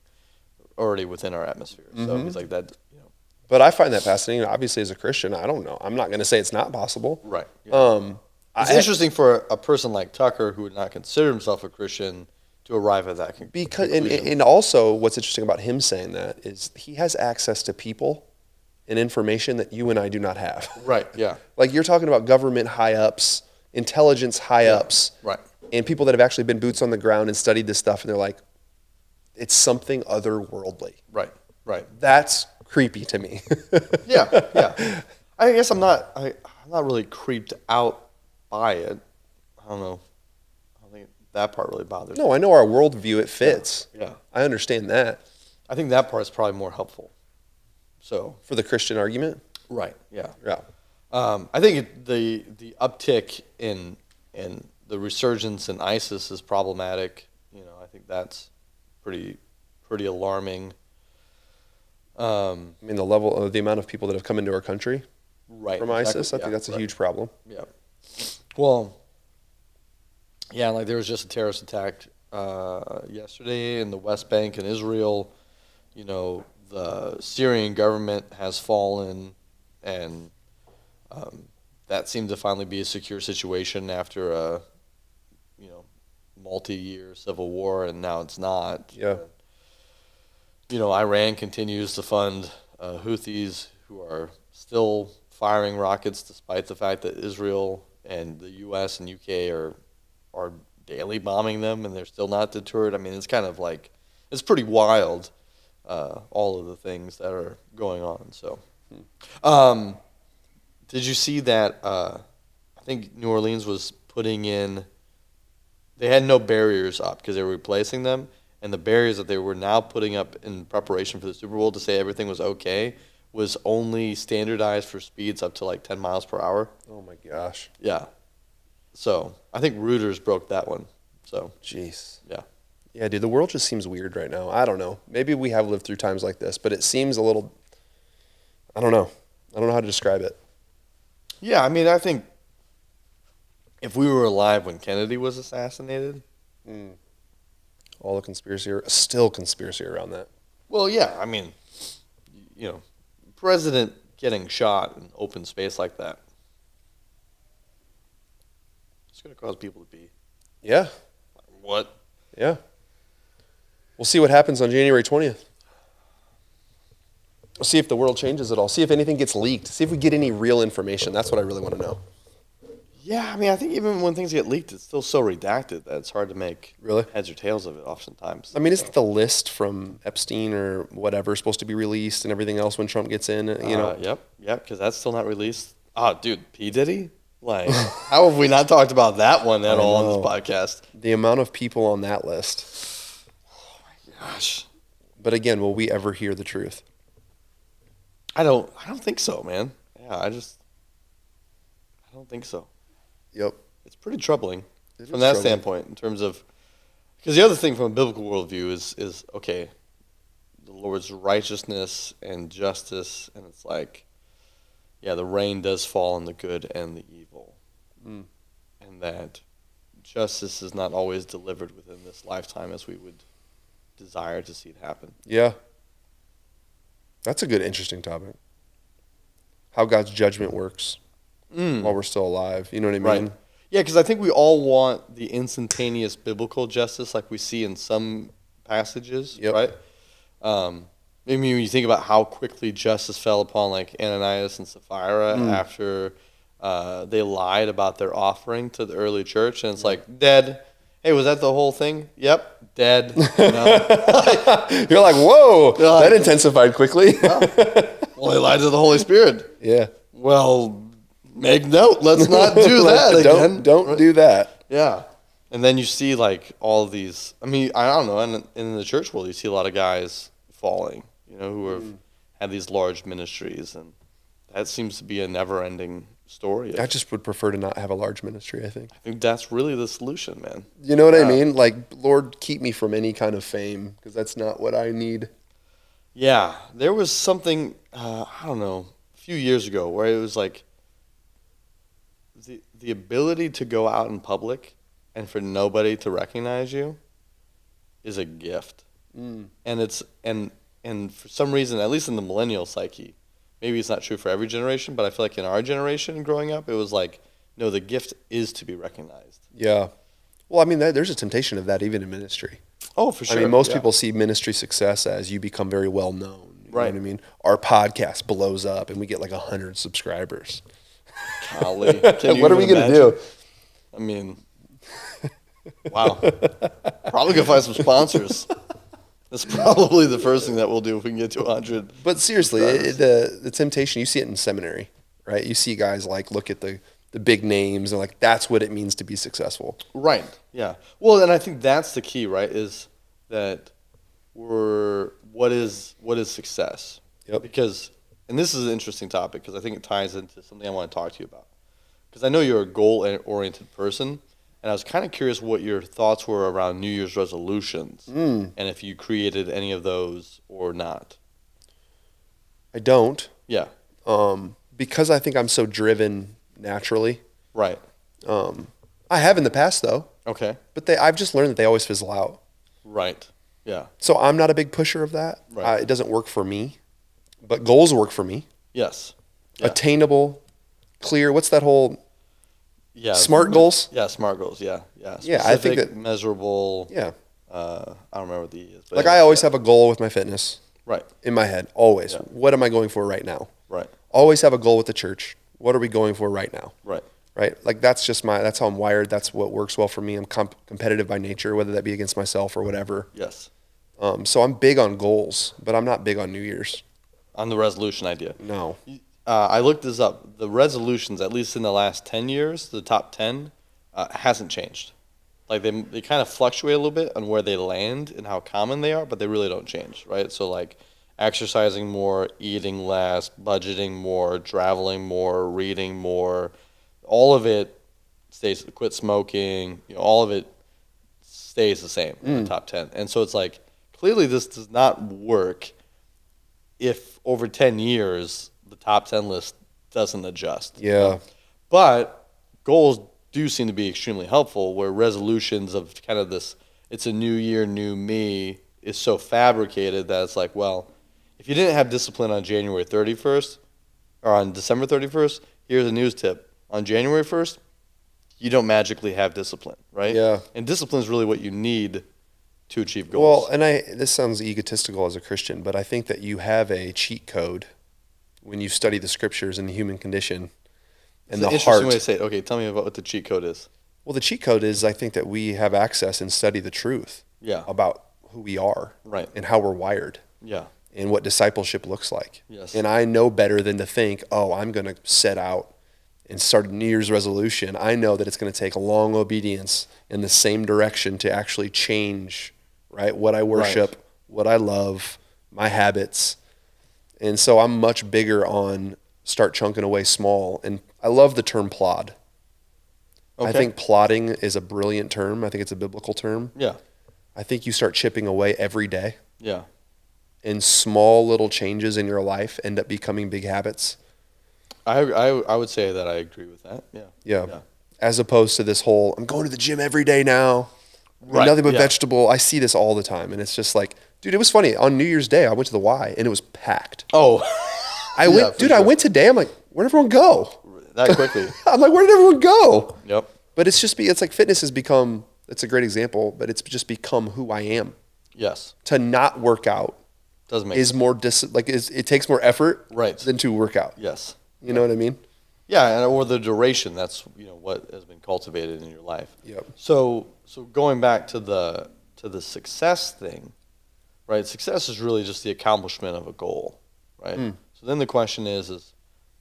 already within our atmosphere. So he's like that, you know. But I find that fascinating. Obviously, as a Christian, I don't know. I'm not going to say it's not possible. Right. Yeah. It's I- interesting for a person like Tucker who would not consider himself a Christian to arrive at that Because conclusion. and also what's interesting about him saying that is he has access to people and information that you and I do not have. Right, yeah. Like you're talking about government high ups, intelligence high ups, Right. and people that have actually been boots on the ground and studied this stuff, and they're like, it's something otherworldly. Right, right. That's creepy to me. Yeah, yeah. I guess I'm not really creeped out by it. I don't know. I don't think that part really bothers me. No, I know our worldview, it fits. Yeah. I understand that. I think that part is probably more helpful. So. For the Christian argument? Right, yeah. Yeah. I think the uptick in the resurgence in ISIS is problematic. You know, I think that's pretty alarming. I mean, the amount of people that have come into our country Right. from exactly, ISIS, I think yeah, that's a right. huge problem. Yeah. Well, yeah, like there was just a terrorist attack yesterday in the West Bank in Israel. You know, the Syrian government has fallen, and that seemed to finally be a secure situation after a, multi-year civil war, and now it's not. Yeah. Iran continues to fund Houthis who are still firing rockets despite the fact that Israel and the U.S. and U.K. are daily bombing them, and they're still not deterred. I mean, it's kind of like, it's pretty wild, all of the things that are going on. So Did you see that? I think New Orleans was putting in. They had no barriers up because they were replacing them, and the barriers that they were now putting up in preparation for the Super Bowl to say everything was okay was only standardized for speeds up to like 10 miles per hour. Oh my gosh. Yeah. So I think Reuters broke that one. So. Jeez. Yeah. Yeah, dude, the world just seems weird right now. I don't know. Maybe we have lived through times like this, but it seems a little. I don't know. I don't know how to describe it. Yeah, I mean, I think if we were alive when Kennedy was assassinated. All the still conspiracy around that. Well, yeah, I mean, president getting shot in open space like that. It's going to cause people to be. Yeah. What? Yeah. We'll see what happens on January 20th. We'll see if the world changes at all. See if anything gets leaked. See if we get any real information. That's what I really want to know. Yeah, I mean, I think even when things get leaked, it's still so redacted that it's hard to make Really? heads or tails of it oftentimes. I mean, isn't the list from Epstein or whatever supposed to be released and everything else when Trump gets in? Yep, because that's still not released. Oh, dude, P. Diddy? Like, how have we not talked about that one at all on this podcast? The amount of people on that list. Gosh. But again, will we ever hear the truth? I don't think so, man. Yeah, I don't think so. Yep. It's pretty troubling from that standpoint in terms of, because the other thing from a biblical worldview is okay, the Lord's righteousness and justice, and it's like, yeah, the rain does fall on the good and the evil, and that justice is not always delivered within this lifetime as we would desire to see it happen. Yeah. That's a good, interesting topic. How God's judgment works while we're still alive. You know what I mean? Right. Yeah, because I think we all want the instantaneous biblical justice like we see in some passages, right? I mean, when you think about how quickly justice fell upon like Ananias and Sapphira after they lied about their offering to the early church, and it's like, dead. Hey, was that the whole thing? Yep, dead. You know? You're like, whoa, that intensified quickly. Well, they lied to the Holy Spirit. Yeah. Well, make note. Let's not do that again. Don't do that. Yeah. And then you see like all of these. I mean, I don't know. And in the church world, you see a lot of guys falling, who have had these large ministries, and that seems to be a never-ending story. I just would prefer to not have a large ministry, I think. I think that's really the solution, man. You know what I mean? Like, Lord, keep me from any kind of fame, because that's not what I need. Yeah. There was something, I don't know, a few years ago where it was like the ability to go out in public and for nobody to recognize you is a gift. And it's and for some reason, at least in the millennial psyche, maybe it's not true for every generation, but I feel like in our generation growing up, it was like, no, the gift is to be recognized. Yeah. Well, I mean, there's a temptation of that even in ministry. Oh, for sure. I mean, most people see ministry success as you become very well known. You know what I mean? Our podcast blows up and we get like 100 subscribers. Golly. What are we going to do? I mean, wow. Probably go find some sponsors. That's probably the first thing that we'll do if we can get to 100. But seriously, the temptation, you see it in seminary, right? You see guys like look at the big names and like that's what it means to be successful. Right. Yeah. Well, and I think that's the key, right? Is that what is success? Yep. Because, and this is an interesting topic because I think it ties into something I want to talk to you about. Because I know you're a goal-oriented person, and I was kind of curious what your thoughts were around New Year's resolutions and if you created any of those or not. I don't. Yeah. Because I think I'm so driven naturally. Right. I have in the past though. Okay. But I've just learned that they always fizzle out. Right. Yeah. So I'm not a big pusher of that. Right. It doesn't work for me. But goals work for me. Yes. Yeah. Attainable, clear. What's that whole... Yeah. SMART goals? Yeah, SMART goals. Yeah. Yeah. Yeah, I think that... measurable. Yeah. I don't remember what the E is. But like I always have a goal with my fitness. Right. In my head. Always. Yeah. What am I going for right now? Right. Always have a goal with the church. What are we going for right now? Right. Right? Like that's how I'm wired. That's what works well for me. I'm competitive by nature, whether that be against myself or whatever. Yes. So I'm big on goals, but I'm not big on New Year's. on the resolution idea. No. I looked this up. The resolutions, at least in the last 10 years, the top 10, hasn't changed. Like they kind of fluctuate a little bit on where they land and how common they are, but they really don't change, right? So like exercising more, eating less, budgeting more, traveling more, reading more, all of it stays. Quit smoking, all of it stays the same in the top 10. And so it's like clearly this does not work if over 10 years the top 10 list doesn't adjust. Yeah. But goals do seem to be extremely helpful, where resolutions of kind of this, it's a new year, new me, is so fabricated that it's like, well, if you didn't have discipline on January 31st or on December 31st, here's a news tip. On January 1st, you don't magically have discipline, right? Yeah. And discipline is really what you need to achieve goals. Well, and this sounds egotistical as a Christian, but I think that you have a cheat code when you study the scriptures and the human condition and It's the an heart. interesting way to say it. Okay, tell me about what the cheat code is. Well, the cheat code is I think that we have access and study the truth about who we are Right. and how we're wired Yeah. and what discipleship looks like. Yes. And I know better than to think, oh, I'm going to set out and start a New Year's resolution. I know that it's going to take a long obedience in the same direction to actually change, right, what I worship, what I love, my habits. And so I'm much bigger on start chunking away small. And I love the term plod. Okay. I think plodding is a brilliant term. I think it's a biblical term. Yeah. I think you start chipping away every day, Yeah. and small little changes in your life end up becoming big habits. I would say that I agree with that. Yeah. Yeah. Yeah. As opposed to this whole, I'm going to the gym every day now. Right, Nothing but yeah. vegetable. I see this all the time. And it's just like, dude, it was funny. On New Year's Day, I went to the Y and it was packed. Oh. I went, for dude, sure. I went today. I'm like, where'd everyone go? That quickly. I'm like, where did everyone go? Yep. But it's like fitness has become, it's a great example, but it's just become who I am. Yes. To not work out Doesn't make is sense. more, it takes more effort Right. than to work out. Yes. You know what I mean? Yeah, or the duration. That's what has been cultivated in your life. Yep. So going back to the success thing, right? Success is really just the accomplishment of a goal, right? So then the question is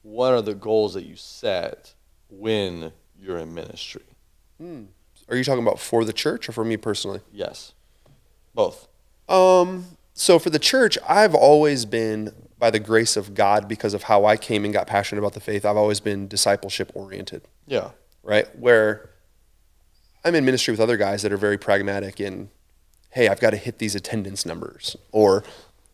what are the goals that you set when you're in ministry? Are you talking about for the church or for me personally? Yes, both. So for the church, I've always been, by the grace of God, because of how I came and got passionate about the faith, I've always been discipleship oriented, Yeah. right? Where I'm in ministry with other guys that are very pragmatic in, hey, I've got to hit these attendance numbers, or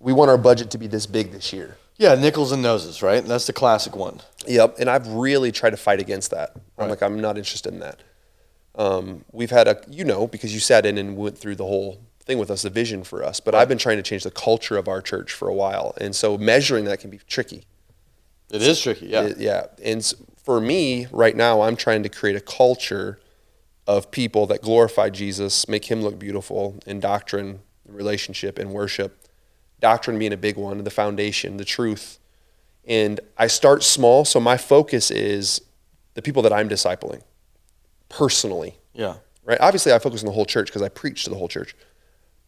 we want our budget to be this big this year. Yeah, nickels and noses, right? That's the classic one. Yep, and I've really tried to fight against that. I'm Right. like, I'm not interested in that. We've had because you sat in and went through the whole thing with us, the vision for us, but I've been trying to change the culture of our church for a while, and so measuring that can be tricky. It is tricky, yeah. And for me, right now, I'm trying to create a culture of people that glorify Jesus, make him look beautiful in doctrine, relationship, and worship. Doctrine being a big one, the foundation, the truth. And I start small, so my focus is the people that I'm discipling personally. Yeah. Right? Obviously, I focus on the whole church because I preach to the whole church.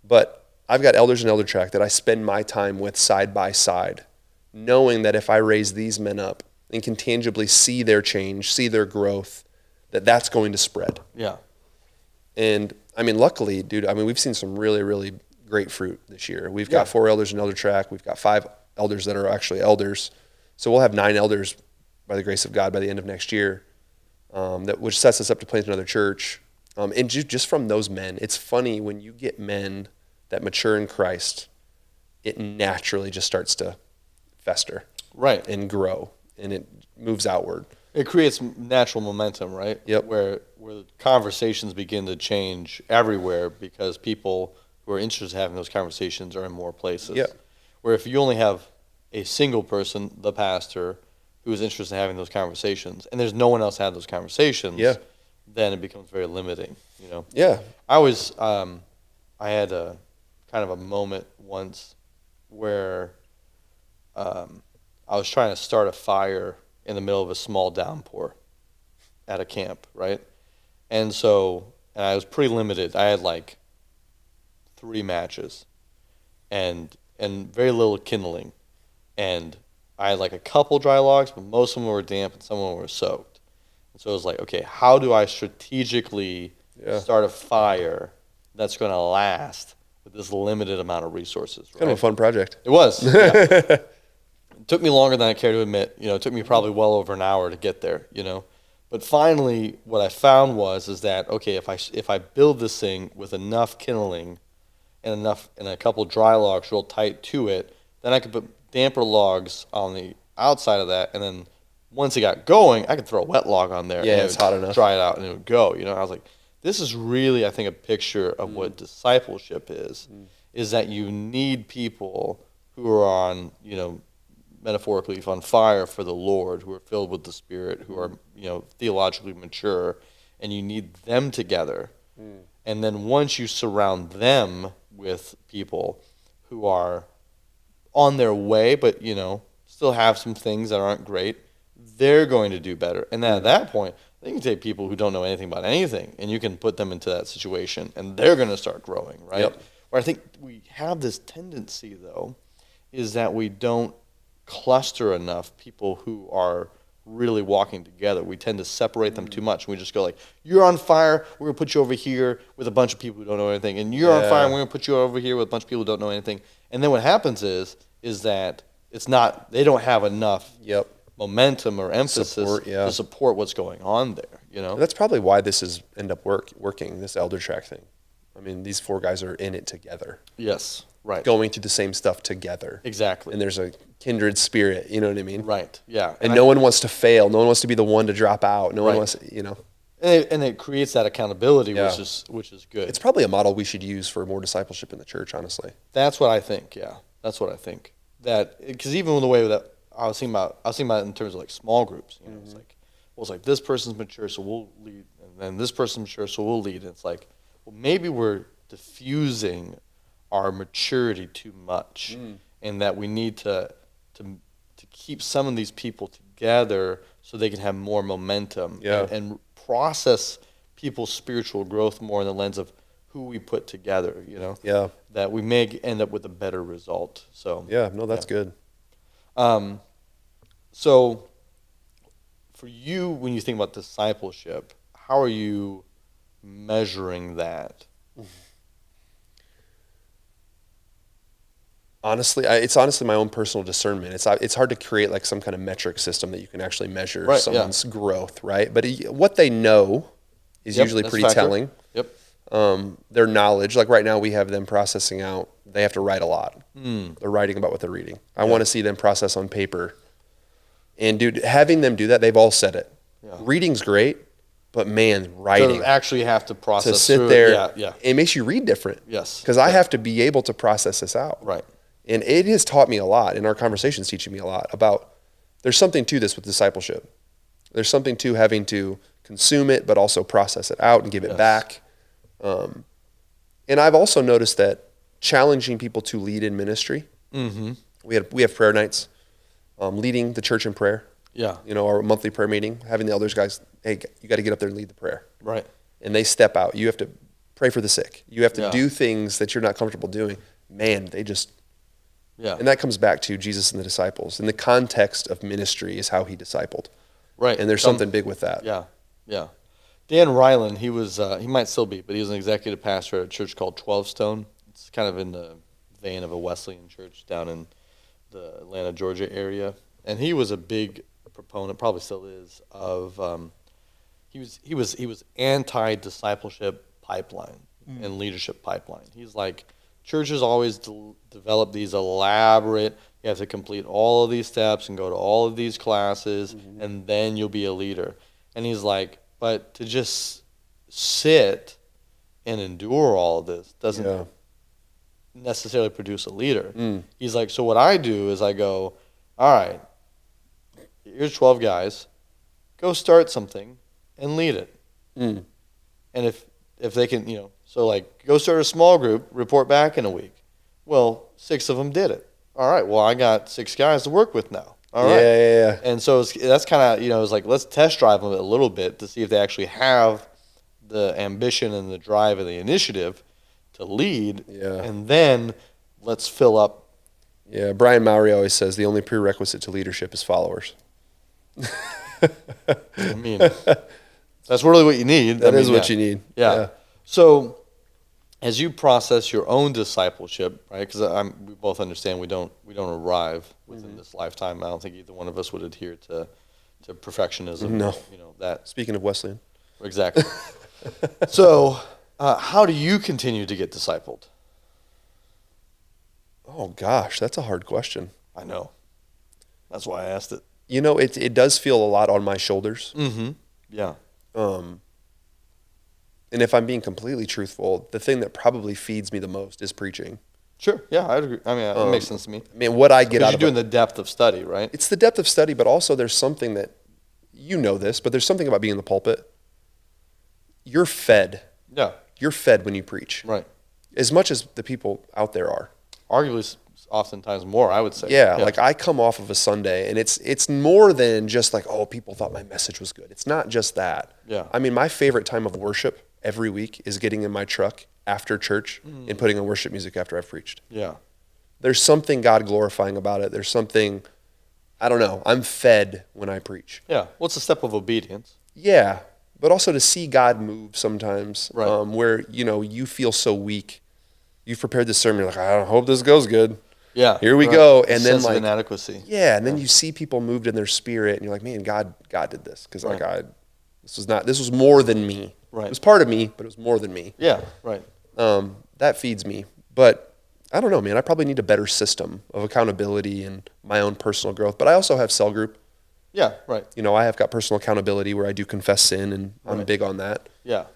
But I've got elders and elder track that I spend my time with side by side, knowing that if I raise these men up and can tangibly see their change, see their growth, that's going to spread. Yeah. And I mean, luckily, dude, we've seen some really, really great fruit this year. We've got 4 elders in elder track. We've got 5 elders that are actually elders. So we'll have 9 elders by the grace of God by the end of next year, which sets us up to plant another church. And just from those men, it's funny when you get men that mature in Christ, it naturally just starts to fester, Right. and grow, and it moves outward. It creates natural momentum, right? Yep. Where conversations begin to change everywhere because people who are interested in having those conversations are in more places. Yep. Where if you only have a single person, the pastor, who is interested in having those conversations, and there's no one else had those conversations, then it becomes very limiting. Yeah. I had a kind of a moment once where I was trying to start a fire in the middle of a small downpour at a camp, right? And I was pretty limited. I had like 3 matches and very little kindling. and I had like a couple dry logs, but most of them were damp and some of them were soaked. And so it was like, okay, how do I strategically start a fire that's going to last with this limited amount of resources? Right? Kind of a fun project. It was. Yeah. It took me longer than I care to admit. It took me probably well over an hour to get there. But finally, what I found is that okay, if I build this thing with enough kindling and a couple dry logs real tight to it, then I could put damper logs on the outside of that, and then once it got going, I could throw a wet log on there. Yeah, and it's hot enough. Dry it out, and it would go. I was like, this is really, I think, a picture of what discipleship is that you need people who are on, metaphorically on fire for the Lord, who are filled with the Spirit, who are, theologically mature, and you need them together. And then once you surround them with people who are on their way, but, still have some things that aren't great, they're going to do better. And then at that point, you can take people who don't know anything about anything, and you can put them into that situation, and they're going to start growing, right? Yep. Where I think we have this tendency, though, is that we don't cluster enough people who are really walking together. We tend to separate them too much. We just go like, you're on fire, we're going to put you over here with a bunch of people who don't know anything, and you're on fire, and we're going to put you over here with a bunch of people who don't know anything. And then what happens is that it's not, they don't have enough momentum or emphasis to support what's going on there. And that's probably why this is end up working, this elder track thing. I mean, these four guys are in it together. Yes, right. Going through the same stuff together. Exactly. And there's a kindred spirit, you know what I mean? Right, yeah. And no one wants to fail. No one wants to be the one to drop out. No one wants to, And it creates that accountability, which is good. It's probably a model we should use for more discipleship in the church, honestly. That's what I think, yeah. That's what I think. Because even with the way that I was thinking about it in terms of like small groups. It's like this person's mature, so we'll lead, and then this person's mature, so we'll lead. And it's like, well, maybe we're diffusing our maturity too much, and that we need to keep some of these people together so they can have more momentum and process people's spiritual growth more in the lens of who we put together. That we may end up with a better result. So that's good. So for you, when you think about discipleship, how are you measuring that? Honestly, it's honestly my own personal discernment. It's hard to create like some kind of metric system that you can actually measure someone's growth, right? But what they know is usually pretty telling. Their knowledge, like right now we have them processing out, they have to write a lot. They're writing about what they're reading. I want to see them process on paper. And dude, having them do that, they've all said it. Reading's great, but man, writing. To actually have to process. To sit there, it makes you read different. Yes. Because I have to be able to process this out. Right. And it has taught me a lot, and our conversation's teaching me a lot about, there's something to this with discipleship. There's something to having to consume it, but also process it out and give it back. And I've also noticed that challenging people to lead in ministry. We have prayer nights, leading the church in prayer. Our monthly prayer meeting, having the elders guys, hey, you got to get up there and lead the prayer. Right. And they step out. You have to pray for the sick. You have to do things that you're not comfortable doing. Man, they just. And that comes back to Jesus and the disciples. In the context of ministry is how he discipled. Right. And there's something big with that. Yeah. Dan Ryland, he was he might still be, but he was an executive pastor at a church called 12 Stone. It's kind of in the vein of a Wesleyan church down in the Atlanta, Georgia area. And he was a big proponent, probably still is, of he was anti-discipleship pipeline and leadership pipeline. He's like, churches always develop these elaborate, you have to complete all of these steps and go to all of these classes, and then you'll be a leader. And he's like, but to just sit and endure all of this doesn't necessarily produce a leader. He's like, so what I do is I go, all right, here's 12 guys, go start something and lead it. And if they can, so like, go start a small group, report back in a week. Well, 6 of them did it. All right, well, I got 6 guys to work with now. All right. Yeah. And so that's kind of, it's like, let's test drive them a little bit to see if they actually have the ambition and the drive and the initiative to lead. And then let's fill up Yeah, Brian Mowry always says the only prerequisite to leadership is followers. I mean, that's really what you need. That is what you need. Yeah. So, as you process your own discipleship, right? Because we both understand we don't arrive within this lifetime. I don't think either one of us would adhere to perfectionism. No. That. Speaking of Wesleyan. Exactly. So, how do you continue to get discipled? Oh gosh, that's a hard question. I know. That's why I asked it. It does feel a lot on my shoulders. Mm-hmm. Yeah. And if I'm being completely truthful, the thing that probably feeds me the most is preaching. Sure. Yeah, I'd agree. I mean, it makes sense to me. I mean, what I get out you're of doing the depth of study, right? It's the depth of study, but also there's something that, but there's something about being in the pulpit. You're fed. Yeah. You're fed when you preach. Right. As much as the people out there are. Arguably, oftentimes more, I would say. Yeah, like I come off of a Sunday, and it's more than just like, oh, people thought my message was good. It's not just that. Yeah. I mean, my favorite time of worship every week is getting in my truck after church and putting on worship music after I've preached. Yeah. There's something God glorifying about it. There's something, I don't know, I'm fed when I preach. Yeah. Well, it's a step of obedience. Yeah, but also to see God move sometimes, Right. where, you feel so weak. You've prepared this sermon, you're like, I hope this goes good. Yeah. Here we go. And then sense of like inadequacy. Yeah, and then you see people moved in their spirit and you're like, man, God did this. Because this was more than me. Right. It was part of me, but it was more than me. Yeah, right. That feeds me. But I don't know, man. I probably need a better system of accountability and my own personal growth. But I also have cell group. Yeah, right. I have got personal accountability where I do confess sin, and I'm big on that. Yeah.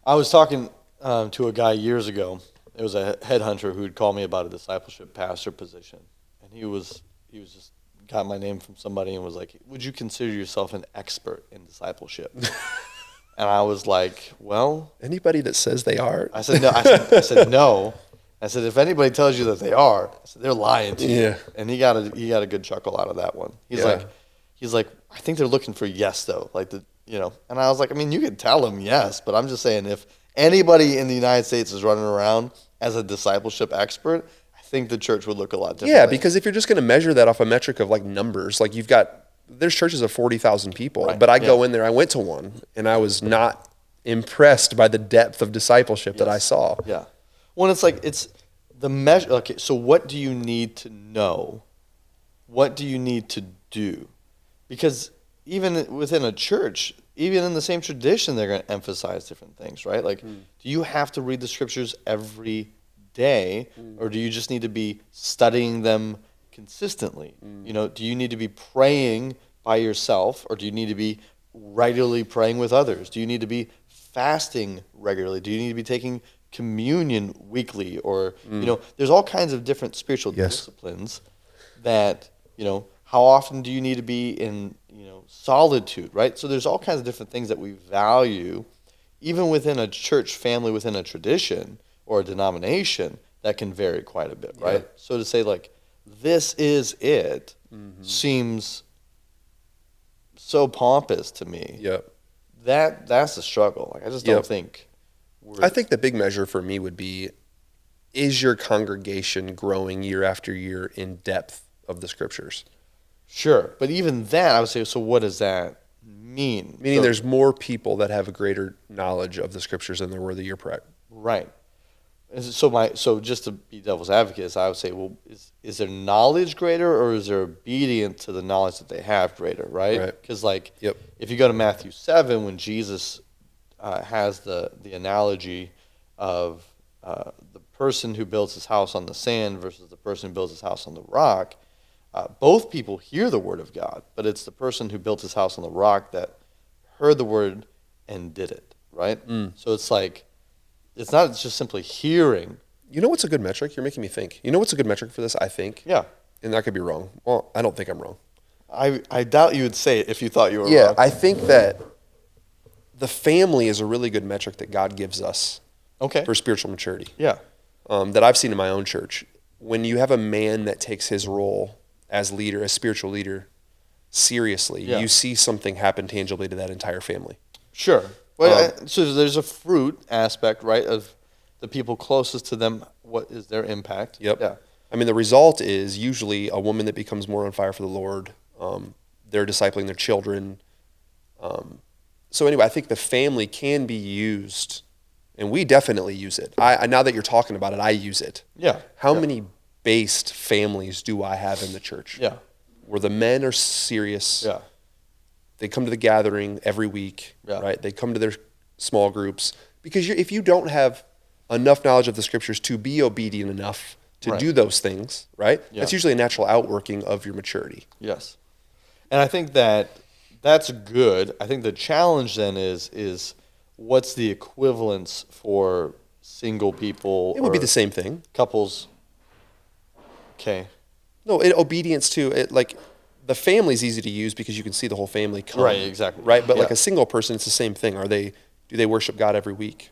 I was talking to a guy years ago. It was a headhunter who'd called me about a discipleship pastor position. And he was just got my name from somebody and was like, would you consider yourself an expert in discipleship? And I was like, well. Anybody that says they are. I said, no. I said, no. I said, if anybody tells you that they are, I said, they're lying to you. Yeah. And he got a good chuckle out of that one. He's like, I think they're looking for yes, though. And I was like, I mean, you could tell them yes, but I'm just saying if anybody in the United States is running around as a discipleship expert, I think the church would look a lot different. Yeah, because if you're just going to measure that off a metric of like numbers, like there's churches of 40,000 people, right. But I go in there, I went to one, and I was not impressed by the depth of discipleship that I saw. Yeah. Well, it's the measure. Okay, so what do you need to know? What do you need to do? Because even within a church, even in the same tradition, they're going to emphasize different things, right? Like, do you have to read the scriptures every day, or do you just need to be studying them consistently? Do you need to be praying by yourself, or do you need to be regularly praying with others? Do you need to be fasting regularly? Do you need to be taking communion weekly? Or, there's all kinds of different spiritual disciplines that, how often do you need to be in, solitude, right? So there's all kinds of different things that we value, even within a church family, within a tradition or a denomination, that can vary quite a bit, right? Yeah. So to say, like, this is it, seems so pompous to me. Yep. That's a struggle. Like, I just don't think. I think the big measure for me would be, is your congregation growing year after year in depth of the scriptures? Sure. But even that, I would say, so what does that mean? Meaning there's more people that have a greater knowledge of the scriptures than there were the year prior. Right. So just to be devil's advocate, I would say, well, is their knowledge greater, or is their obedience to the knowledge that they have greater, right? Because if you go to Matthew 7, when Jesus has the analogy of the person who builds his house on the sand versus the person who builds his house on the rock, both people hear the word of God, but it's the person who built his house on the rock that heard the word and did it, right? So it's like, it's not just simply hearing. You know what's a good metric? You're making me think. You know what's a good metric for this, I think? Yeah. And I could be wrong. Well, I don't think I'm wrong. I doubt you would say it if you thought you were wrong. Yeah, I think that the family is a really good metric that God gives us for spiritual maturity. Yeah. That I've seen in my own church. When you have a man that takes his role as leader, as spiritual leader, seriously, you see something happen tangibly to that entire family. Sure. Well, so there's a fruit aspect, right, of the people closest to them. What is their impact? Yep. Yeah. I mean, the result is usually a woman that becomes more on fire for the Lord. They're discipling their children. So anyway, I think the family can be used, and we definitely use it. I now that you're talking about it, I use it. Yeah. How many based families do I have in the church? Yeah. Where the men are serious. Yeah. They come to the gathering every week, right? They come to their small groups. Because if you don't have enough knowledge of the scriptures to be obedient enough to do those things, right? Yeah. That's usually a natural outworking of your maturity. Yes. And I think that's good. I think the challenge then is what's the equivalence for single people? It would be the same thing. Couples. Okay. No, obedience to it, like the family's easy to use because you can see the whole family come. Right, exactly. Right, but like a single person, it's the same thing. Do they worship God every week?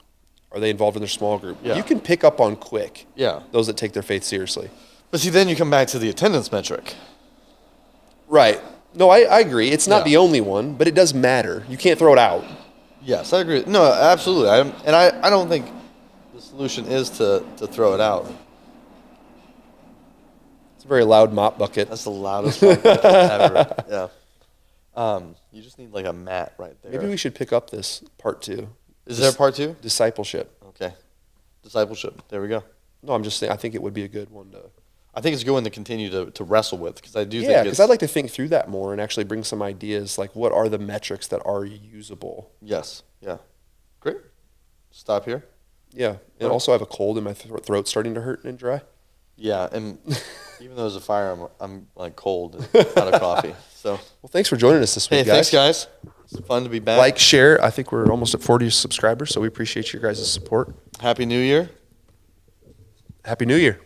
Are they involved in their small group? Yeah. You can pick up on quick. Yeah. Those that take their faith seriously. But see, then you come back to the attendance metric. Right. No, I agree. It's not the only one, but it does matter. You can't throw it out. Yes, I agree. No, absolutely. I don't think the solution is to throw it out. It's a very loud mop bucket. That's the loudest mop bucket ever. Yeah. You just need like a mat right there. Maybe we should pick up this part 2. Is there a part 2? Discipleship. Okay. Discipleship. There we go. No, I'm just saying, I think it would be a good one to... I think it's a good one to continue to wrestle with, because I do think Yeah, because I'd like to think through that more and actually bring some ideas, like what are the metrics that are usable? Yes. Yeah. Great. Stop here. Yeah. And also I have a cold and my throat's starting to hurt and dry. Yeah, and even though there's a fire, I'm like cold and out of coffee. So, well, thanks for joining us this week, guys. Thanks, guys. It's fun to be back. Like, share. I think we're almost at 40 subscribers, so we appreciate your guys' support. Happy New Year. Happy New Year.